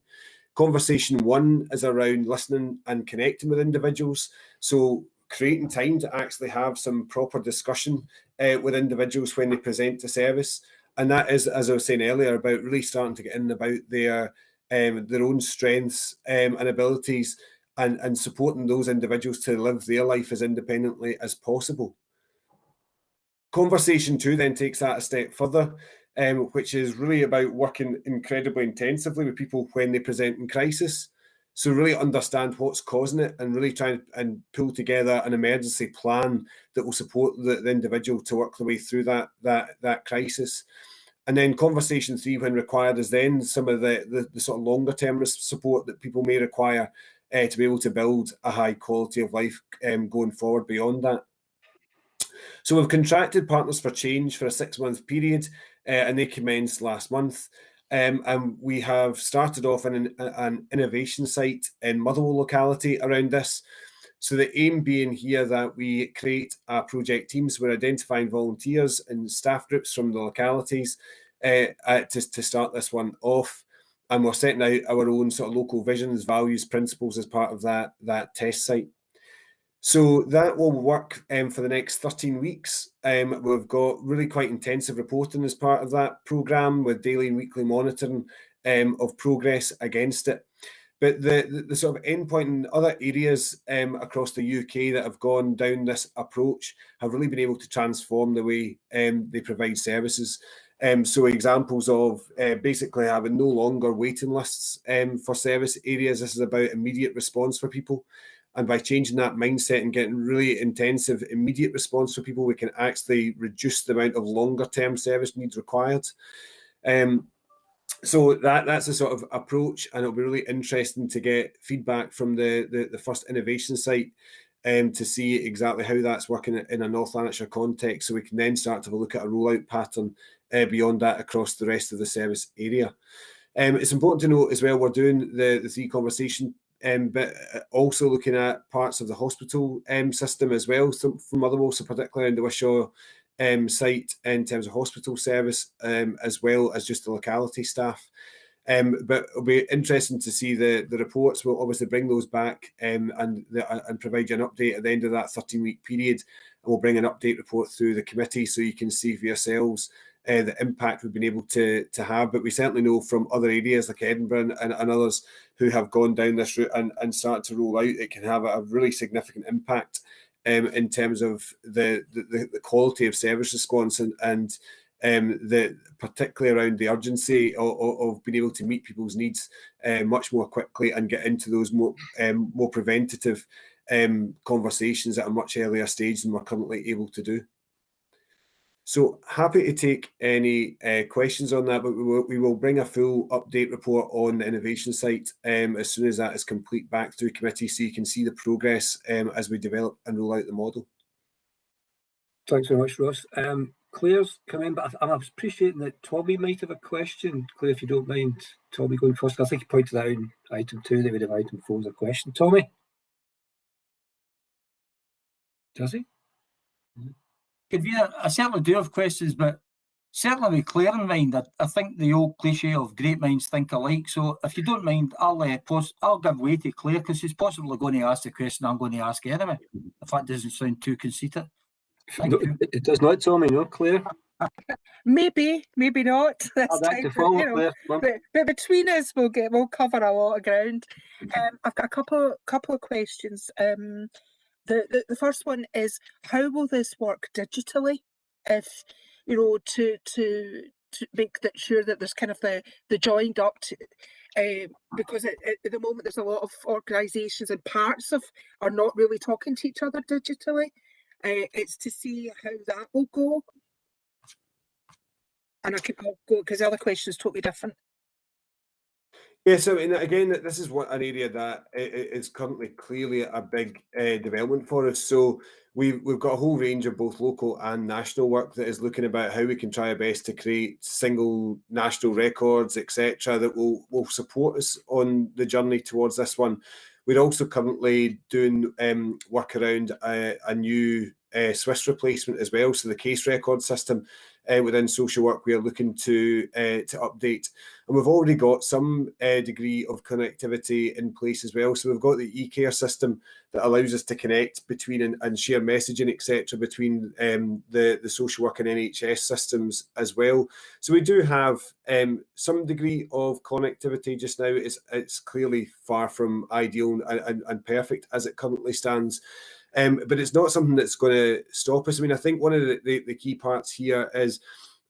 Conversation one is around listening and connecting with individuals. So creating time to actually have some proper discussion with individuals when they present to service. And that is, as I was saying earlier, about really starting to get in about their own strengths and abilities, and supporting those individuals to live their life as independently as possible. Conversation two then takes that a step further, which is really about working incredibly intensively with people when they present in crisis. So really understand what's causing it and really try and pull together an emergency plan that will support the individual to work their way through that crisis. And then conversation three, when required, is then some of the sort of longer term support that people may require to be able to build a high quality of life going forward beyond that. So we've contracted Partners for Change for a 6-month period, and they commenced last month. And we have started off an innovation site in Motherwell locality around this. So the aim being here that we create project teams. We're identifying volunteers and staff groups from the localities to start this one off. And we're setting out our own sort of local visions, values, principles as part of that test site. So that will work for the next 13 weeks. We've got really quite intensive reporting as part of that programme, with daily and weekly monitoring of progress against it. But the sort of endpoint in other areas across the UK that have gone down this approach have really been able to transform the way they provide services. So examples of basically having no longer waiting lists for service areas. This is about immediate response for people. And by changing that mindset and getting really intensive immediate response for people, we can actually reduce the amount of longer term service needs required. So that's a sort of approach, and it'll be really interesting to get feedback from the first innovation site to see exactly how that's working in a North Lanarkshire context, so we can then start to have a look at a rollout pattern beyond that across the rest of the service area. It's important to note as well, we're doing the three conversation, but also looking at parts of the hospital system as well, so from Motherwell, so particularly in the Wishaw site in terms of hospital service, as well as just the locality staff. But it'll be interesting to see the reports. We'll obviously bring those back and provide you an update at the end of that 13-week period, and we'll bring an update report through the committee so you can see for yourselves the impact we've been able to have. But we certainly know from other areas like Edinburgh and others who have gone down this route and started to roll out, it can have a really significant impact in terms of the quality of service response and particularly around the urgency of being able to meet people's needs much more quickly and get into those more preventative conversations at a much earlier stage than we're currently able to do. So happy to take any questions on that, but we will bring a full update report on the innovation site as soon as that is complete back through committee, so you can see the progress as we develop and roll out the model. Thanks very much, Ross. Claire's come in, but I'm appreciating that Tommy might have a question. Claire, if you don't mind, Tommy going first. I think he pointed out in item 2 they would have item 4 as a question. Tommy? Does he? I certainly do have questions, but certainly with Claire in mind, I think the old cliche of great minds think alike. So if you don't mind, I'll give way to Claire, because she's possibly going to ask the question I'm going to ask anyway, if that doesn't sound too conceited. No, it does not, Tommy, no, Claire? Maybe not this time, but between us we'll cover a lot of ground. I've got a couple of questions. The first one is, how will this work digitally? If to make that sure that there's kind of the joined up because at the moment there's a lot of organisations and parts of are not really talking to each other digitally. It's to see how that will go. And I'll go because the other question is totally different. Yes, I mean, again, this is an area that is currently clearly a big development for us. So we've got a whole range of both local and national work that is looking about how we can try our best to create single national records, etc., that will support us on the journey towards this one. We're also currently doing work around a new Swiss replacement as well. So the case record system within social work we are looking to update. And we've already got some degree of connectivity in place as well. So we've got the e-care system that allows us to connect between and share messaging, etc., between the social work and NHS systems as well. So we do have some degree of connectivity just now. It's clearly far from ideal and perfect as it currently stands. But it's not something that's going to stop us. I mean, I think one of the key parts here is,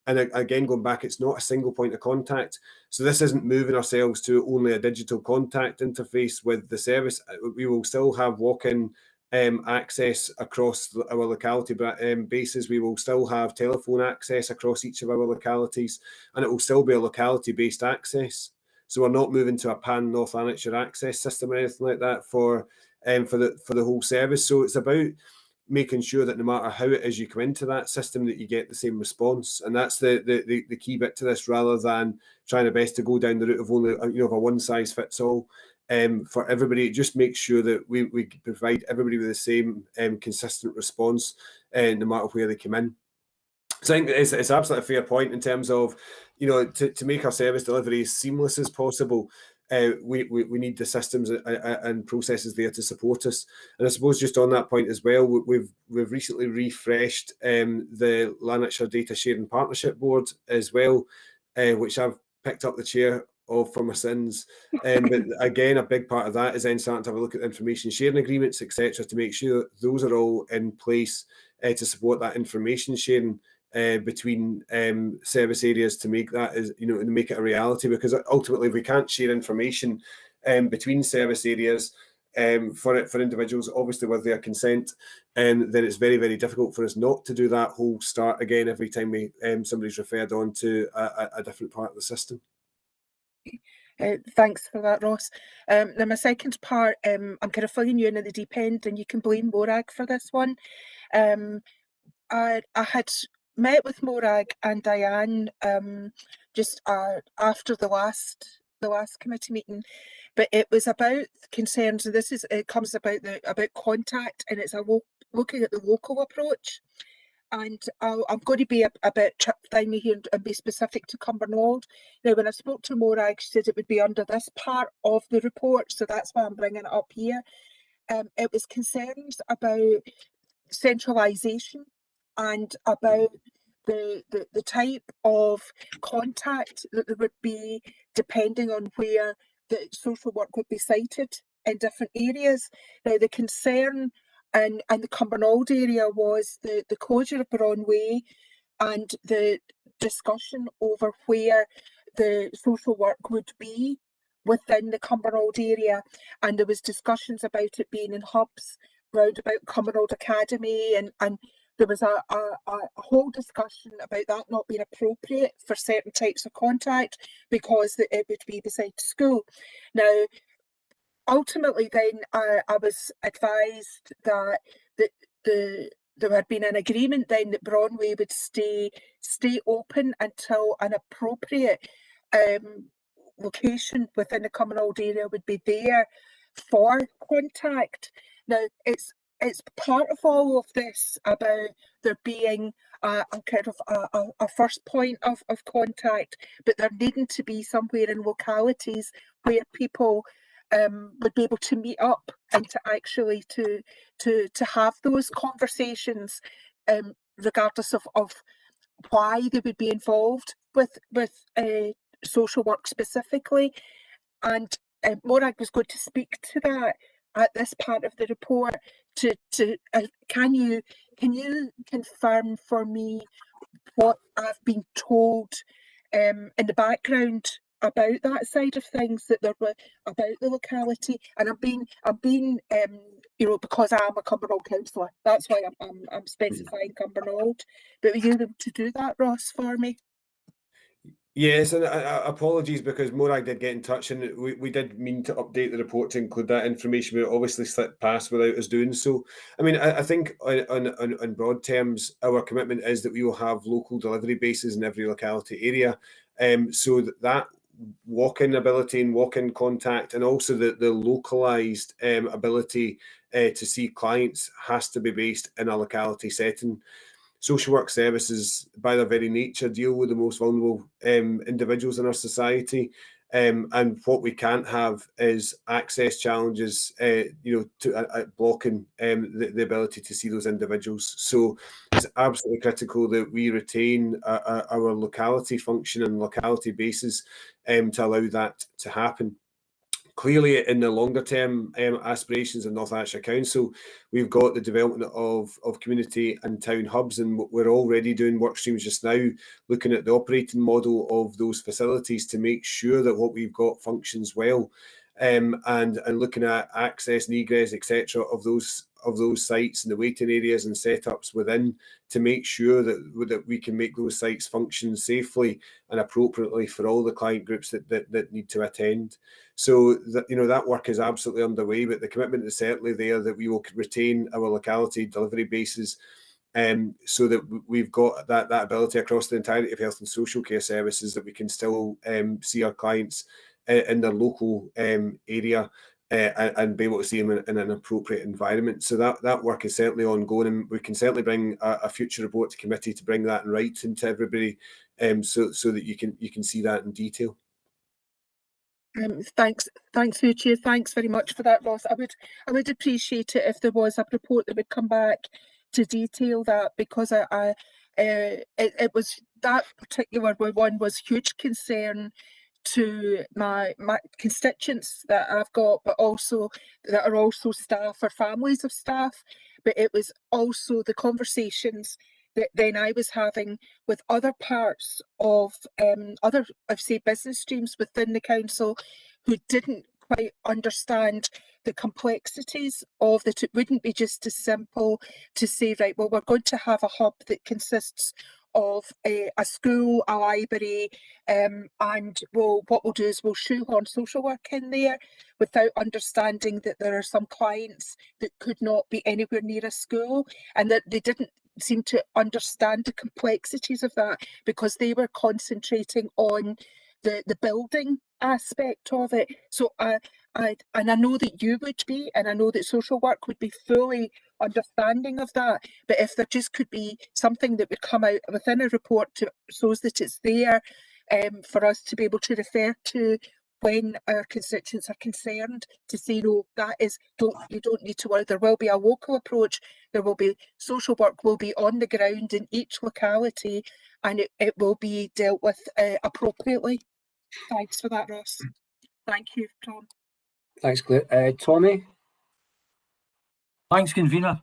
and again, going back, it's not a single point of contact. So this isn't moving ourselves to only a digital contact interface with the service. We will still have walk-in access across our locality bases. We will still have telephone access across each of our localities, and it will still be a locality-based access. So we're not moving to a pan-North Lanarkshire access system or anything like that for the whole service. So it's about making sure that no matter how it is you come into that system, that you get the same response. And that's the key bit to this, rather than trying our best to go down the route of only of a one size fits all for everybody. It just makes sure that we provide everybody with the same consistent response no matter where they come in. So I think it's absolutely a fair point in terms of, to make our service delivery as seamless as possible. We need the systems and processes there to support us. And I suppose just on that point as well, we've recently refreshed the Lanarkshire Data Sharing Partnership Board as well, which I've picked up the chair of for my sins. But again, a big part of that is then starting to have a look at information sharing agreements, etc., to make sure that those are all in place to support that information sharing between service areas, to make that to make it a reality. Because ultimately, if we can't share information between service areas for individuals, obviously with their consent, then it's very, very difficult for us not to do that whole start again every time somebody's referred on to a different part of the system. Thanks for that, Ross. Now my second part, I'm kind of filling you in at the deep end, and you can blame Morag for this one. I had met with Morag and Diane just after the last committee meeting, but it was about concerns, and it comes about contact, and it's looking at the local approach. And I'm going to be a bit trip-timey here and be specific to Cumbernauld. Now, when I spoke to Morag, she said it would be under this part of the report, so that's why I'm bringing it up here. It was concerns about centralisation and about the type of contact that there would be depending on where the social work would be cited in different areas. Now, the concern in the Cumbernauld area was the closure of Brown Way and the discussion over where the social work would be within the Cumbernauld area, and there was discussions about it being in hubs round about Cumbernauld Academy, and there was a whole discussion about that not being appropriate for certain types of contact because it would be beside school. Now, ultimately then I was advised that there had been an agreement then that Bronway would stay open until an appropriate location within the Cumbernauld area would be there for contact. Now, it's part of all of this about there being a kind of a first point of contact, but there needing to be somewhere in localities where people would be able to meet up and to actually to have those conversations, regardless of why they would be involved with social work specifically. And Morag was going to speak to that at this part of the report. Can you confirm for me what I've been told in the background about that side of things, that there were about the locality? And I'm being you know, because I'm a Cumbernauld councillor, that's why I'm specifying Cumbernauld. But were you able to do that, Ross, for me? Yes, and apologies because Morag did get in touch, and we did mean to update the report to include that information, but it obviously slipped past without us doing so. I mean, I think on broad terms, our commitment is that we will have local delivery bases in every locality area, so that walk-in ability and walk-in contact, and also the localised ability to see clients has to be based in a locality setting. Social work services, by their very nature, deal with the most vulnerable individuals in our society, and what we can't have is access challenges, you know, to blocking the ability to see those individuals. So it's absolutely critical that we retain our locality function and locality bases to allow that to happen. Clearly, in the longer term aspirations of North Ayrshire Council, we've got the development of community and town hubs, and we're already doing work streams just now looking at the operating model of those facilities to make sure that what we've got functions well, and looking at access and egress, etc., of those sites and the waiting areas and setups within, to make sure that we can make those sites function safely and appropriately for all the client groups that need to attend. So that, you know, that work is absolutely underway, but the commitment is certainly there that we will retain our locality delivery bases, so that we've got that ability across the entirety of health and social care services, that we can still see our clients in their local area, and be able to see them in an appropriate environment. So that work is certainly ongoing, and we can certainly bring a future report to committee to bring that in writing to everybody, so that you can see that in detail. Thanks, Chair. Thanks very much for that, Ross. I would appreciate it if there was a report that would come back to detail that, because it was, that particular one was huge concern to my constituents that I've got, but also that are also staff or families of staff. But it was also the conversations that then I was having with other parts of other, I've said, business streams within the council, who didn't quite understand the complexities of that. It wouldn't be just as simple to say, right, well, we're going to have a hub that consists of a school, a library, and what we'll do is we'll shoehorn social work in there, without understanding that there are some clients that could not be anywhere near a school, and that they didn't seem to understand the complexities of that, because they were concentrating on the building aspect of it. So and I know that you would be, and I know that social work would be fully understanding of that, but if there just could be something that would come out within a report so that it's there for us to be able to refer to when our constituents are concerned, to say, no, that is, you don't need to worry, there will be a local approach, there will be social work, will be on the ground in each locality, and it will be dealt with appropriately. Thanks for that, Ross. Thank you, Tom. Thanks, Claire. Tommy? Thanks, convener.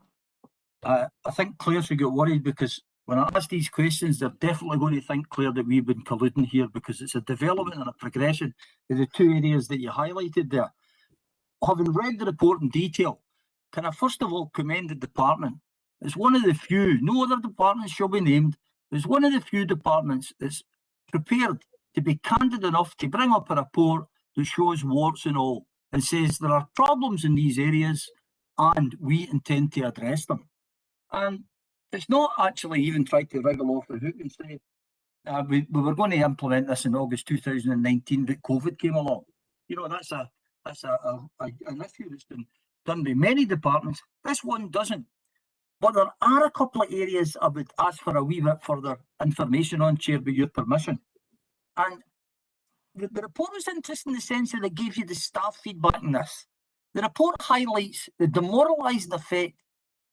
I think Claire should get worried, because when I ask these questions, they're definitely going to think, Claire, that we've been colluding here, because it's a development and a progression in the two areas that you highlighted there. Having read the report in detail, can I first of all commend the department It's one of the few, no other department shall be named, it's one of the few departments that's prepared to be candid enough to bring up a report that shows warts and all and says there are problems in these areas and we intend to address them. And it's not actually even trying to wriggle off the hook and say, we were going to implement this in August 2019, but COVID came along. You know, that's an issue that's been done by many departments. This one doesn't. But there are a couple of areas I would ask for a wee bit further information on, Chair, with your permission. And the report was interesting in the sense that it gave you the staff feedback in this. The report highlights the demoralising effect,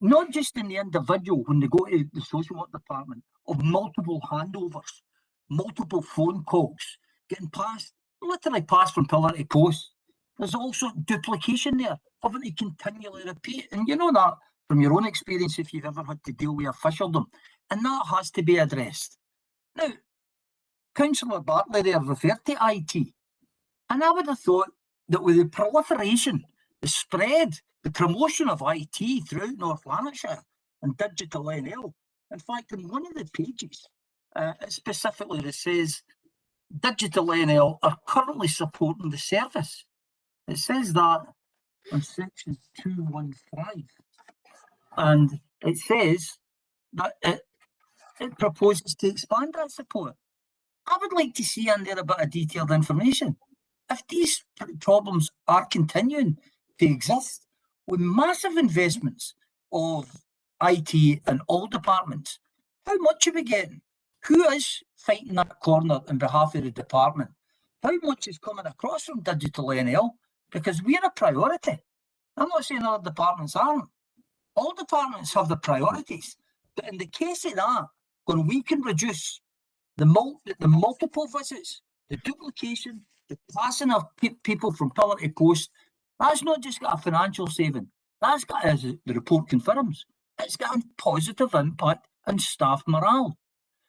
not just in the individual when they go to the social work department, of multiple handovers, multiple phone calls, getting passed, literally passed from pillar to post. There's also duplication there, having to continually repeat. And you know that from your own experience if you've ever had to deal with officialdom. And that has to be addressed. Now, Councillor Bartley there referred to IT. And I would have thought that with the proliferation, the spread, the promotion of IT throughout North Lanarkshire and digital NL, in fact, in one of the pages, it specifically says, digital NL are currently supporting the service. It says that on section 215. And it says that it proposes to expand that support. I would like to see in there a bit of detailed information. If these problems are continuing to exist with massive investments of IT in all departments, how much are we getting? Who is fighting that corner on behalf of the department? How much is coming across from digital NL? Because we're a priority. I'm not saying other departments aren't. All departments have the priorities. But in the case of that, when we can reduce the multiple visits, the duplication, the passing of people from pillar to post, that's not just got a financial saving. That's got, as the report confirms, it's got a positive impact on staff morale.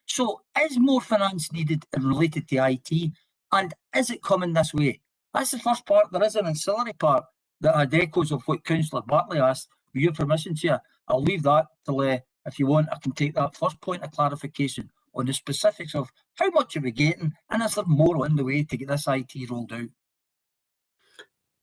So is more finance needed and related to IT? And is it coming this way? That's the first part. There is an ancillary part that had echoes of what Councillor Bartley asked. With your permission, Chair, I'll leave that till, if you want, I can take that first point of clarification on the specifics of how much are we getting and is there more on the way to get this IT rolled out?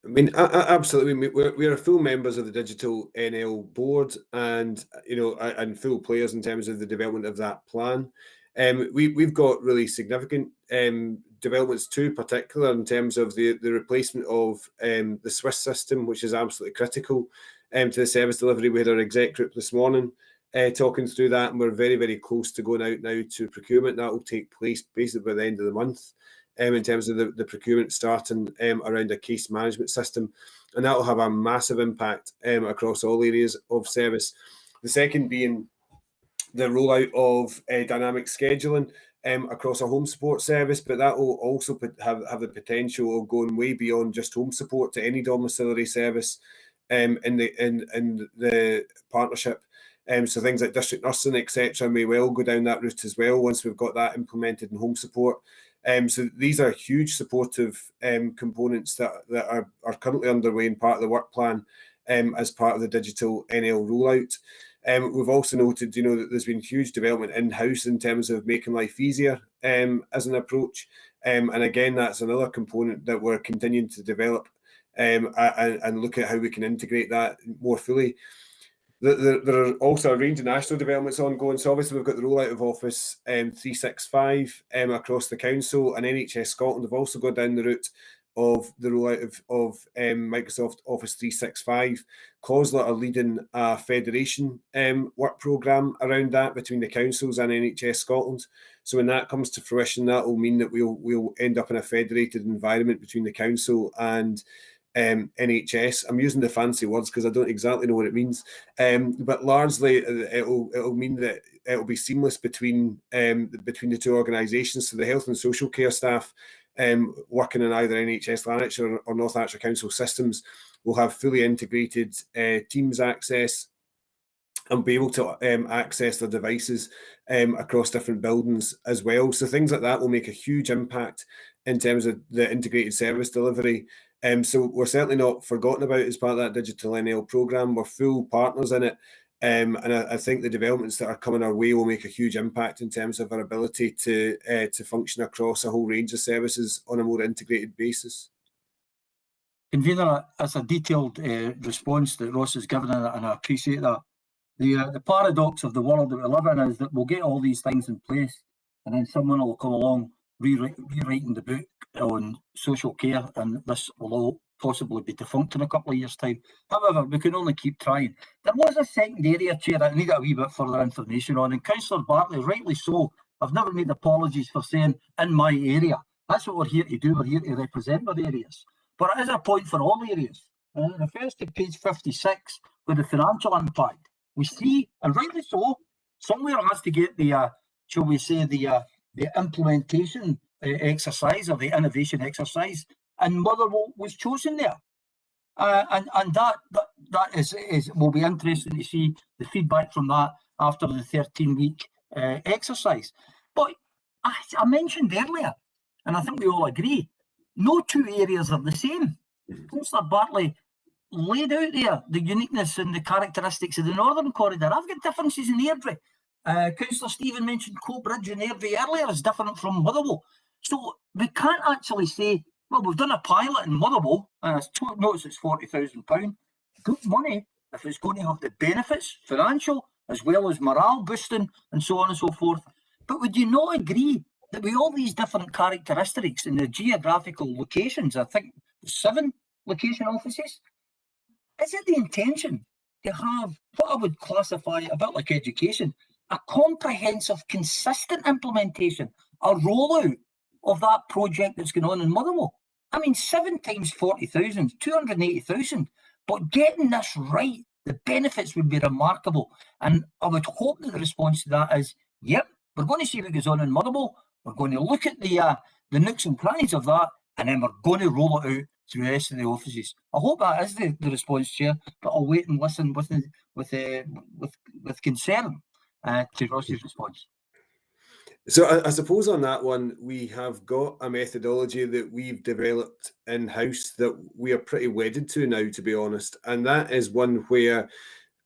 I mean, absolutely. We're full members of the Digital NL board, and and full players in terms of the development of that plan. We've got really significant developments too, particular in terms of the replacement of the Swiss system, which is absolutely critical to the service delivery. We had our exec group this morning talking through that, and we're very, very close to going out now to procurement. That will take place basically by the end of the month. In terms of the procurement starting around a case management system, and that will have a massive impact across all areas of service. The second being the rollout of dynamic scheduling across a home support service, but that will also have the potential of going way beyond just home support to any domiciliary service in the partnership. So things like district nursing, etc., may well go down that route as well once we've got that implemented in home support. So these are huge supportive components that are currently underway in part of the work plan as part of the digital NL rollout. We've also noted, that there's been huge development in-house in terms of making life easier as an approach. And again, that's another component that we're continuing to develop and look at how we can integrate that more fully. There are also a range of national developments ongoing. So obviously we've got the rollout of Office 365 across the council, and NHS Scotland have also gone down the route of the rollout of Microsoft Office 365. COSLA are leading a federation work programme around that between the councils and NHS Scotland. So when that comes to fruition, that will mean that we'll end up in a federated environment between the council and NHS. I'm using the fancy words because I don't exactly know what it means, but largely it'll mean that it'll be seamless between the two organisations. So the health and social care staff working in either NHS Lanarkshire or North Lanarkshire Council systems will have fully integrated Teams access and be able to access their devices across different buildings as well. So things like that will make a huge impact in terms of the integrated service delivery. So we're certainly not forgotten about as part of that digital NL programme. We're full partners in it. And I think the developments that are coming our way will make a huge impact in terms of our ability to function across a whole range of services on a more integrated basis. Convener, that's a detailed response that Ross has given, and I appreciate that. The paradox of the world that we live in is that we'll get all these things in place, and then someone will come along rewriting the book on social care, and this will all possibly be defunct in a couple of years' time. However, we can only keep trying. There was a second area, Chair, I need a wee bit further information on, and Councillor Bartley, rightly so, I've never made apologies for saying in my area. That's what we're here to do. We're here to represent our areas. But it is a point for all areas. And it refers to page 56 with the financial impact. We see, and rightly so, somewhere has to get the, shall we say, the implementation exercise or the innovation exercise, and Motherwell was chosen there. And that will be interesting to see the feedback from that after the 13-week exercise. But I mentioned earlier, and I think we all agree, no two areas are the same. Councillor Bartley laid out there the uniqueness and the characteristics of the Northern Corridor. I've got differences in Airdrie. Councillor Stephen mentioned Coatbridge and Airdrie earlier is different from Motherwell. So we can't actually say, well, we've done a pilot in Motherwell, and notice it's £40,000. Good money if it's going to have the benefits, financial, as well as morale boosting, and so on and so forth. But would you not agree that with all these different characteristics in the geographical locations, I think 7 location offices, is it the intention to have what I would classify a bit like education, a comprehensive, consistent implementation, a rollout of that project that's going on in Motherwell? I mean, 7 times 40,000, 280,000, but getting this right, the benefits would be remarkable. And I would hope that the response to that is, yep, we're going to see what goes on in Motherwell. We're going to look at the nooks and crannies of that, and then we're going to roll it out through the rest of the offices. I hope that is the response, Chair, but I'll wait and listen with concern to Ross's response. So I suppose on that one, we have got a methodology that we've developed in-house that we are pretty wedded to now, to be honest. And that is one where,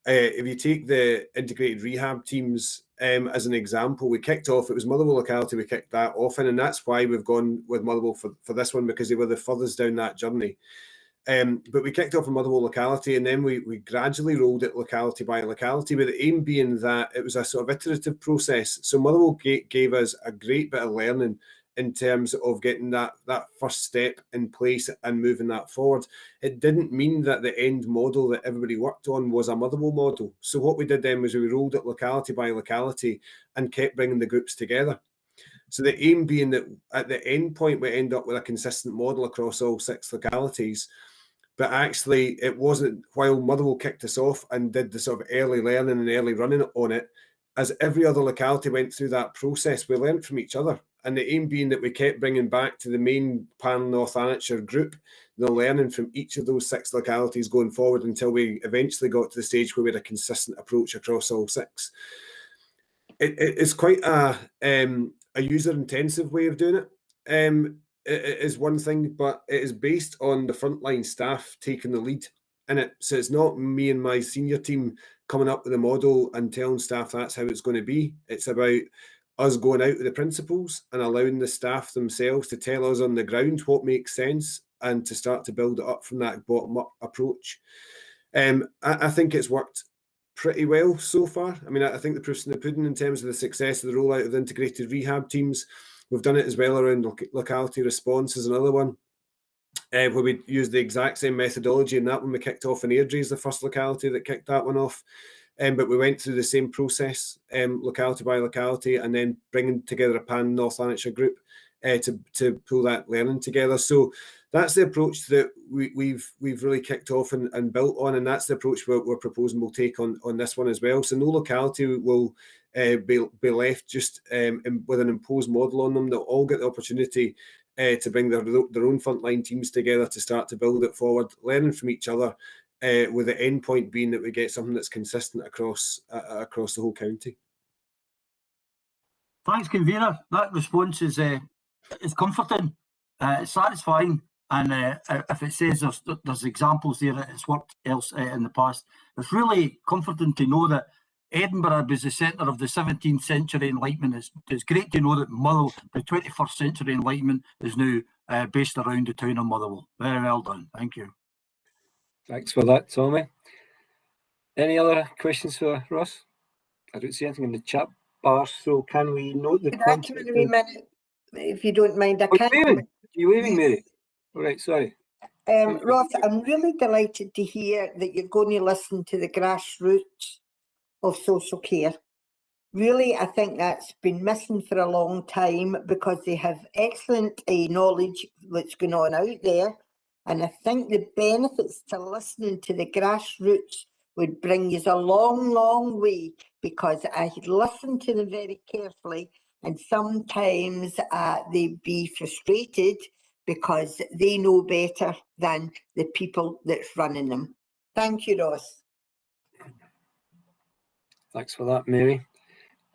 if you take the integrated rehab teams as an example, we kicked off, it was Motherwell locality we kicked that off in, and that's why we've gone with Motherwell for this one, because they were the furthest down that journey. But we kicked off in Motherwell locality, and then we gradually rolled it locality by locality, with the aim being that it was a sort of iterative process. So Motherwell gave us a great bit of learning in terms of getting that first step in place and moving that forward. It didn't mean that the end model that everybody worked on was a Motherwell model. So what we did then was we rolled it locality by locality and kept bringing the groups together. So the aim being that at the end point, we end up with a consistent model across all 6 localities. But actually, it wasn't, while Motherwell kicked us off and did the sort of early learning and early running on it, as every other locality went through that process, we learned from each other. And the aim being that we kept bringing back to the main Pan North Lanarkshire group, the learning from each of those 6 localities going forward until we eventually got to the stage where we had a consistent approach across all 6. It's quite a user-intensive way of doing it. It is one thing, but it is based on the frontline staff taking the lead in it. So it's not me and my senior team coming up with a model and telling staff that's how it's going to be. It's about us going out with the principles and allowing the staff themselves to tell us on the ground what makes sense and to start to build it up from that bottom-up approach. I think it's worked pretty well so far. I mean, I think the proof's in the pudding in terms of the success of the rollout of the integrated rehab teams. We've done it as well around locality response is another one, where we used the exact same methodology in that one. We kicked off in Airdrie as the first locality that kicked that one off. But we went through the same process, locality by locality, and then bringing together a Pan North Lanarkshire group to pull that learning together. So that's the approach that we've really kicked off and built on, and that's the approach we're proposing we'll take on this one as well. So no locality will be left just with an imposed model on them. They'll all get the opportunity to bring their own frontline teams together to start to build it forward, learning from each other, with the end point being that we get something that's consistent across the whole county. Thanks, Convener. That response is comforting, it's satisfying, And if it says there's examples there that it's worked else in the past, it's really comforting to know that Edinburgh was the centre of the 17th century Enlightenment. It's great to know that Motherwell, the 21st century Enlightenment, is now based around the town of Motherwell. Very well done. Thank you. Thanks for that, Tommy. Any other questions for Ross? I don't see anything in the chat bar, so can we note the Could I come in a wee minute, if you don't mind? You're waving, Mary. All right, sorry. Ross, I'm really delighted to hear that you're going to listen to the grassroots of social care. Really, I think that's been missing for a long time, because they have excellent knowledge that's going on out there. And I think the benefits to listening to the grassroots would bring you a long, long way, because I listen to them very carefully, and sometimes they'd be frustrated because they know better than the people that's running them. Thank you, Ross. Thanks for that, Mary.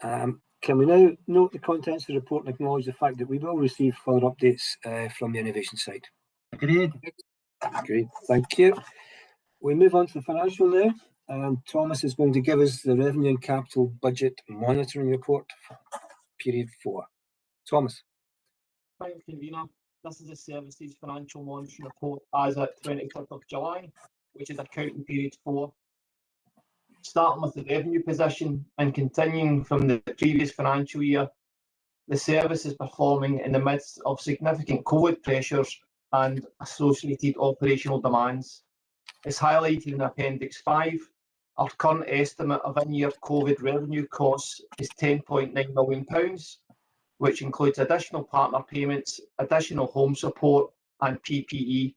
Can we now note the contents of the report and acknowledge the fact that we will receive further updates from the innovation side? Agreed. Great, thank you. We move on to the financial now, and Thomas is going to give us the Revenue and Capital Budget Monitoring Report for period 4. Thomas. Thanks, Convener. This is the Services Financial Monitoring Report as at 23rd of July, which is accounting period 4. Starting with the revenue position and continuing from the previous financial year, the service is performing in the midst of significant COVID pressures and associated operational demands. As highlighted in Appendix 5, our current estimate of in-year COVID revenue costs is £10.9 million, which includes additional partner payments, additional home support and PPE.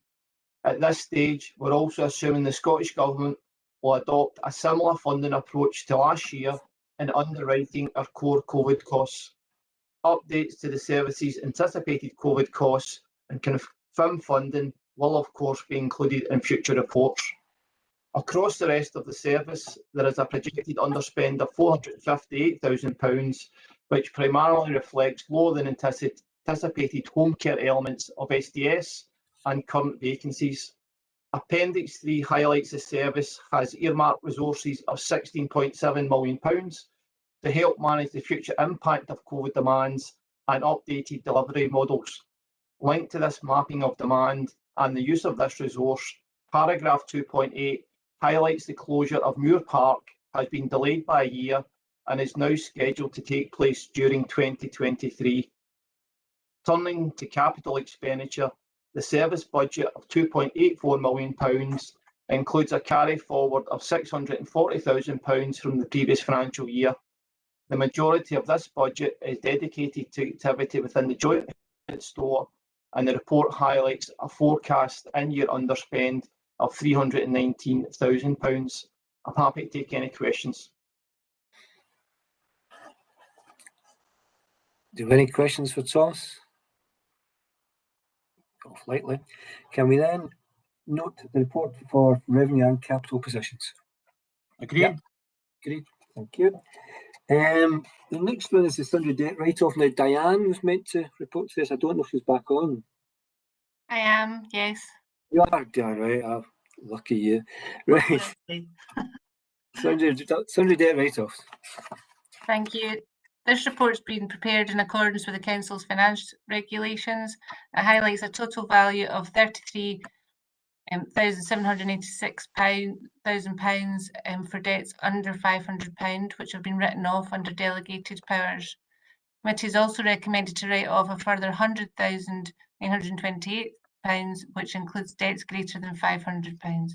At this stage, we're also assuming the Scottish Government will adopt a similar funding approach to last year in underwriting our core COVID costs. Updates to the service's anticipated COVID costs and confirmed funding will of course be included in future reports. Across the rest of the service, there is a projected underspend of £458,000, which primarily reflects lower than anticipated home care elements of SDS and current vacancies. Appendix 3 highlights the service has earmarked resources of £16.7 million to help manage the future impact of COVID demands and updated delivery models. Linked to this mapping of demand and the use of this resource, paragraph 2.8 highlights the closure of Muir Park has been delayed by a year and is now scheduled to take place during 2023. Turning to capital expenditure, the service budget of £2.84 million includes a carry forward of £640,000 from the previous financial year. The majority of this budget is dedicated to activity within the joint store, and the report highlights a forecast in-year underspend of £319,000. I'm happy to take any questions. Do you have any questions for Thomas? Off lightly. Can we then note the report for revenue and capital positions? Agreed. Yep. Agreed. Thank you. The next one is the sundry debt write-off. Now, Diane was meant to report to this. I don't know if she's back on. I am, yes. You are, right. Oh, lucky you. Right. Sundry debt write-offs. Thank you. This report's been prepared in accordance with the Council's finance regulations. It highlights a total value of £33,786,000 for debts under £500, which have been written off under delegated powers. The committee is also recommended to write off a further £100,928, which includes debts greater than £500.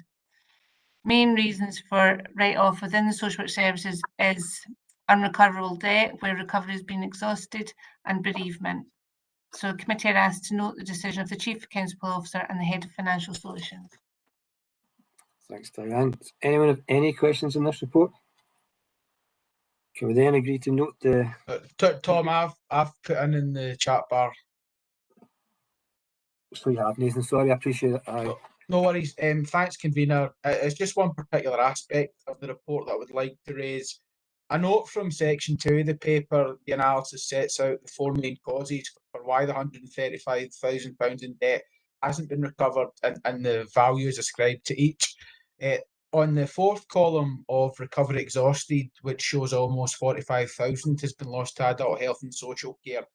Main reasons for write-off within the social work services is unrecoverable debt, where recovery has been exhausted, and bereavement. So the committee are asked to note the decision of the Chief Council Officer and the Head of Financial Solutions. Thanks, Diane. Does anyone have any questions on this report? Can we then agree to note the... Tom, I've put in the chat bar. So you have, Nathan. Sorry, I appreciate it. No worries. Thanks, Convener. It's just one particular aspect of the report that I would like to raise. A note from section 2 of the paper, the analysis sets out the 4 main causes for why the £135,000 in debt hasn't been recovered and the value is ascribed to each. On the fourth column of recovery exhausted, which shows almost 45,000 has been lost to adult health and social care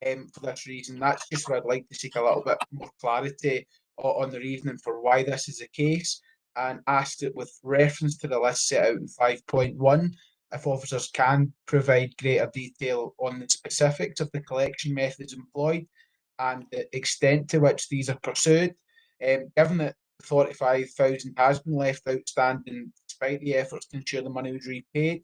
for this reason. That's just where I'd like to seek a little bit more clarity on the reasoning for why this is the case, and asked it with reference to the list set out in 5.1, if officers can provide greater detail on the specifics of the collection methods employed and the extent to which these are pursued. Given that 45,000 has been left outstanding despite the efforts to ensure the money was repaid,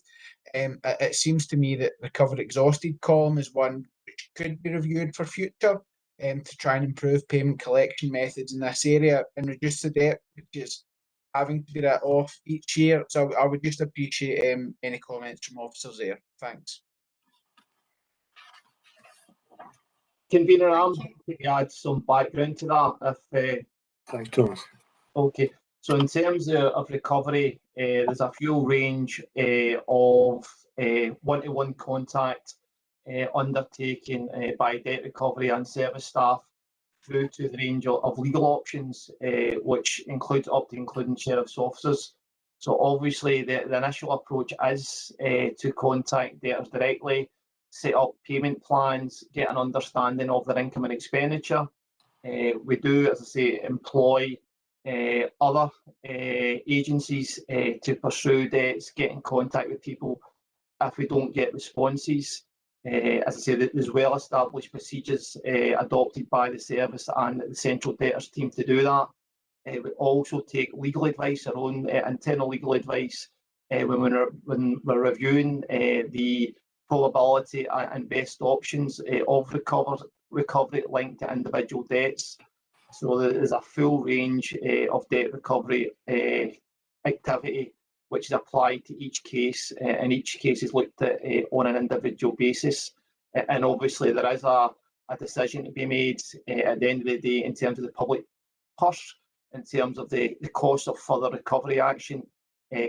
it seems to me that the recovered exhausted column is one which could be reviewed for future to try and improve payment collection methods in this area and reduce the debt which is having to be written off each year. So I would just appreciate any comments from officers there. Thanks. Convener, I'm going to add some background to that. Thanks, Thomas. Okay, so in terms of recovery, there's a full range of one-to-one contact undertaken by debt recovery and service staff, through to the range of legal options, which includes up to including sheriff's officers. So obviously the initial approach is to contact debtors directly, set up payment plans, get an understanding of their income and expenditure. We do, as I say, employ other agencies to pursue debts, get in contact with people if we don't get responses. As I say, there's well-established procedures adopted by the service and the central debtors team to do that. We also take legal advice, our own internal legal advice, when we're reviewing the probability and best options of recovery linked to individual debts. So there's a full range of debt recovery activity which is applied to each case, and each case is looked at on an individual basis. And obviously there is a decision to be made at the end of the day in terms of the public purse, in terms of the cost of further recovery action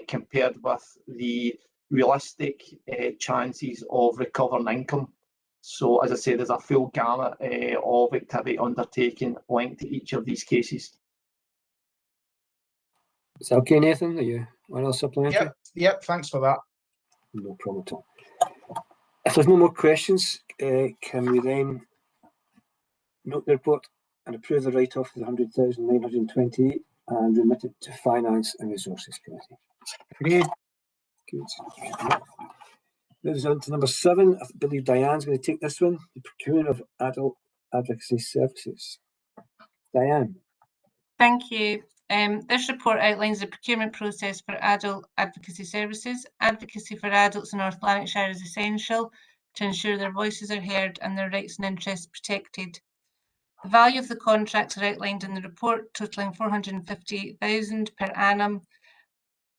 compared with the realistic chances of recovering income. So as I say, there's a full gamut of activity undertaken linked to each of these cases. Is that okay, Nathan? Are you want to supplement? Yep, thanks for that. No problem at all. If there's no more questions, can we then note the report and approve the write-off of the 100,928 and remit it to Finance and Resources Committee? Agreed. Good. Moves on to number 7. I believe Diane's going to take this one, the procurement of adult advocacy services. Diane. Thank you. This report outlines the procurement process for adult advocacy services. Advocacy for adults in North Lanarkshire is essential to ensure their voices are heard and their rights and interests protected. The value of the contracts are outlined in the report, totalling 458,000 per annum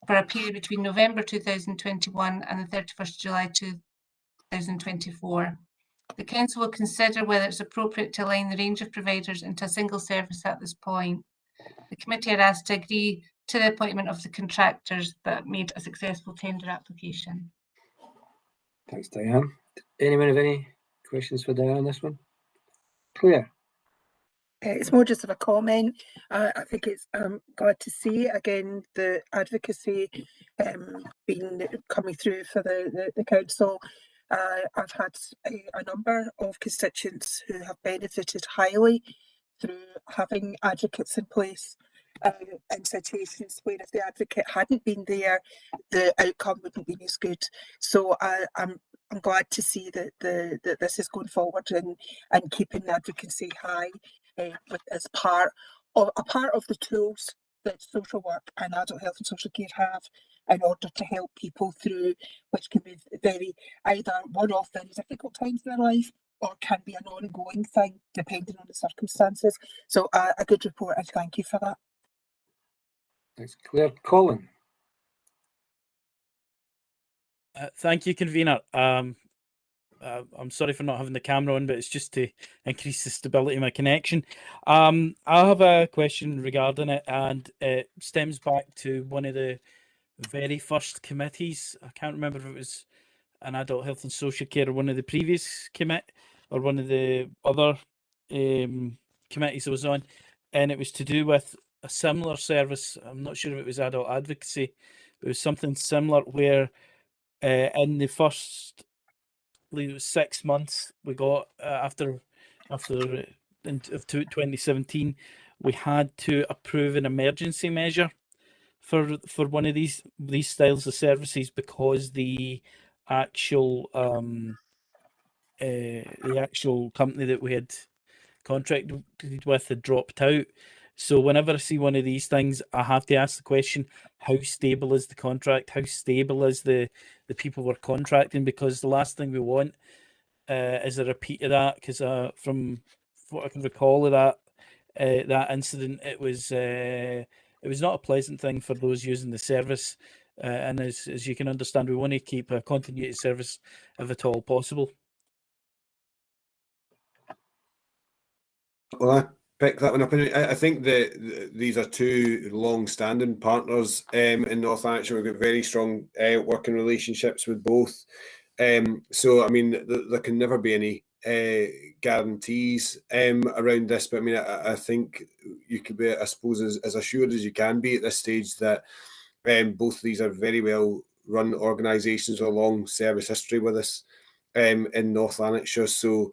for a period between November 2021 and the 31st July 2024. The Council will consider whether it's appropriate to align the range of providers into a single service at this point. The committee are asked to agree to the appointment of the contractors that made a successful tender application. Thanks, Diane. Anyone have any questions for Diane on this one? Claire. It's more just of a comment. I think it's glad to see again the advocacy being coming through for the council. I've had a number of constituents who have benefited highly through having advocates in place in situations where if the advocate hadn't been there, the outcome wouldn't be as good. So I'm glad to see that this is going forward and keeping advocacy high as part of the tools that social work and adult health and social care have in order to help people through, which can be very either one-off very difficult times in their life or can be an ongoing thing depending on the circumstances. So a good report, and thank you for that. Thanks, Claire. Colin. Thank you, convener. I'm sorry for not having the camera on, but it's just to increase the stability of my connection. I have a question regarding it, and it stems back to one of the very first committees. I can't remember if it was an adult health and social care or one of the previous or one of the other committees I was on. and it was to do with a similar service. I'm not sure if it was adult advocacy, but it was something similar where in the first, I believe it was 6 months, we got after of 2017, we had to approve an emergency measure for one of these styles of services because the actual company that we had contracted with had dropped out. So whenever I see one of these things, I have to ask the question: how stable is the contract? How stable is the people we're contracting? Because the last thing we want is a repeat of that. Because from what I can recall of that incident, it was not a pleasant thing for those using the service. And as you can understand, we want to keep a continuity service if at all possible. Well, I pick that one up. I think that these are two long-standing partners in North Lanarkshire. We've got very strong working relationships with both. So, I mean, there can never be any guarantees around this. But I mean, I think you could be, I suppose, as assured as you can be at this stage that both of these are very well run organisations with a long service history with us in North Lanarkshire. So,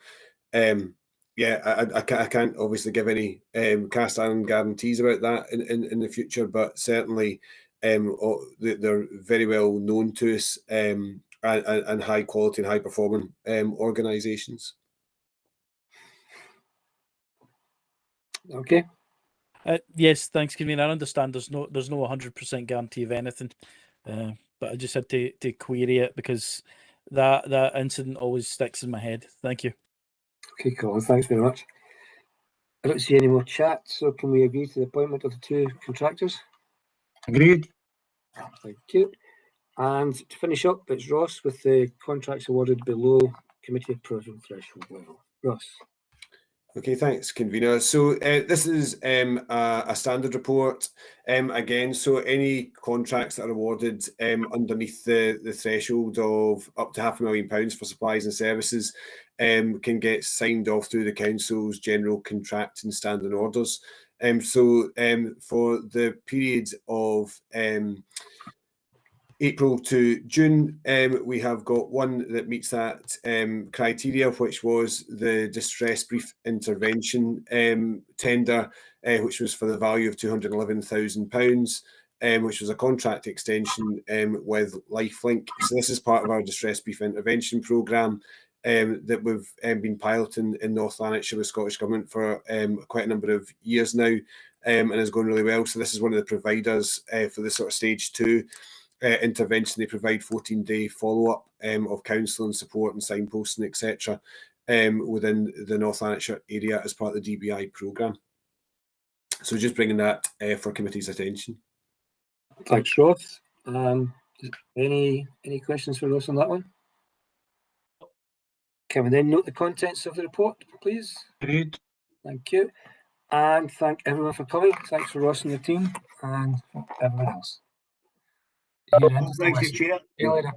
yeah, I can't obviously give any cast iron guarantees about that in the future, but certainly they're very well known to us and high quality and high performing organisations. Okay. Yes, thanks, Convener. I understand there's no 100% guarantee of anything, but I just had to query it because that incident always sticks in my head. Thank you. Okay, Colin, thanks very much. I don't see any more chat, so can we agree to the appointment of the two contractors? Agreed. Thank you. And to finish up, it's Ross with the contracts awarded below committee approval threshold level. Ross. Okay, thanks, Convener. So this is a standard report again. So any contracts that are awarded underneath the threshold of up to £500,000 for supplies and services can get signed off through the council's general contract and standing orders. So for the period of April to June, we have got one that meets that criteria, which was the distress brief intervention tender, which was for the value of £211,000, which was a contract extension with Lifelink. So this is part of our distress brief intervention programme that we've been piloting in North Lanarkshire with Scottish Government for quite a number of years now, and is going really well. So this is one of the providers for the sort of stage 2 intervention. They provide 14-day follow-up of counselling, support and signposting, etc. Within the North Lanarkshire area as part of the DBI programme. So just bringing that for committee's attention. Thanks, Ross. Any questions for Ross on that one? Can we then note the contents of the report, please? Agreed. Thank you. And thank everyone for coming. Thanks for Ross and the team and everyone else. Thank you, Chair. See you later.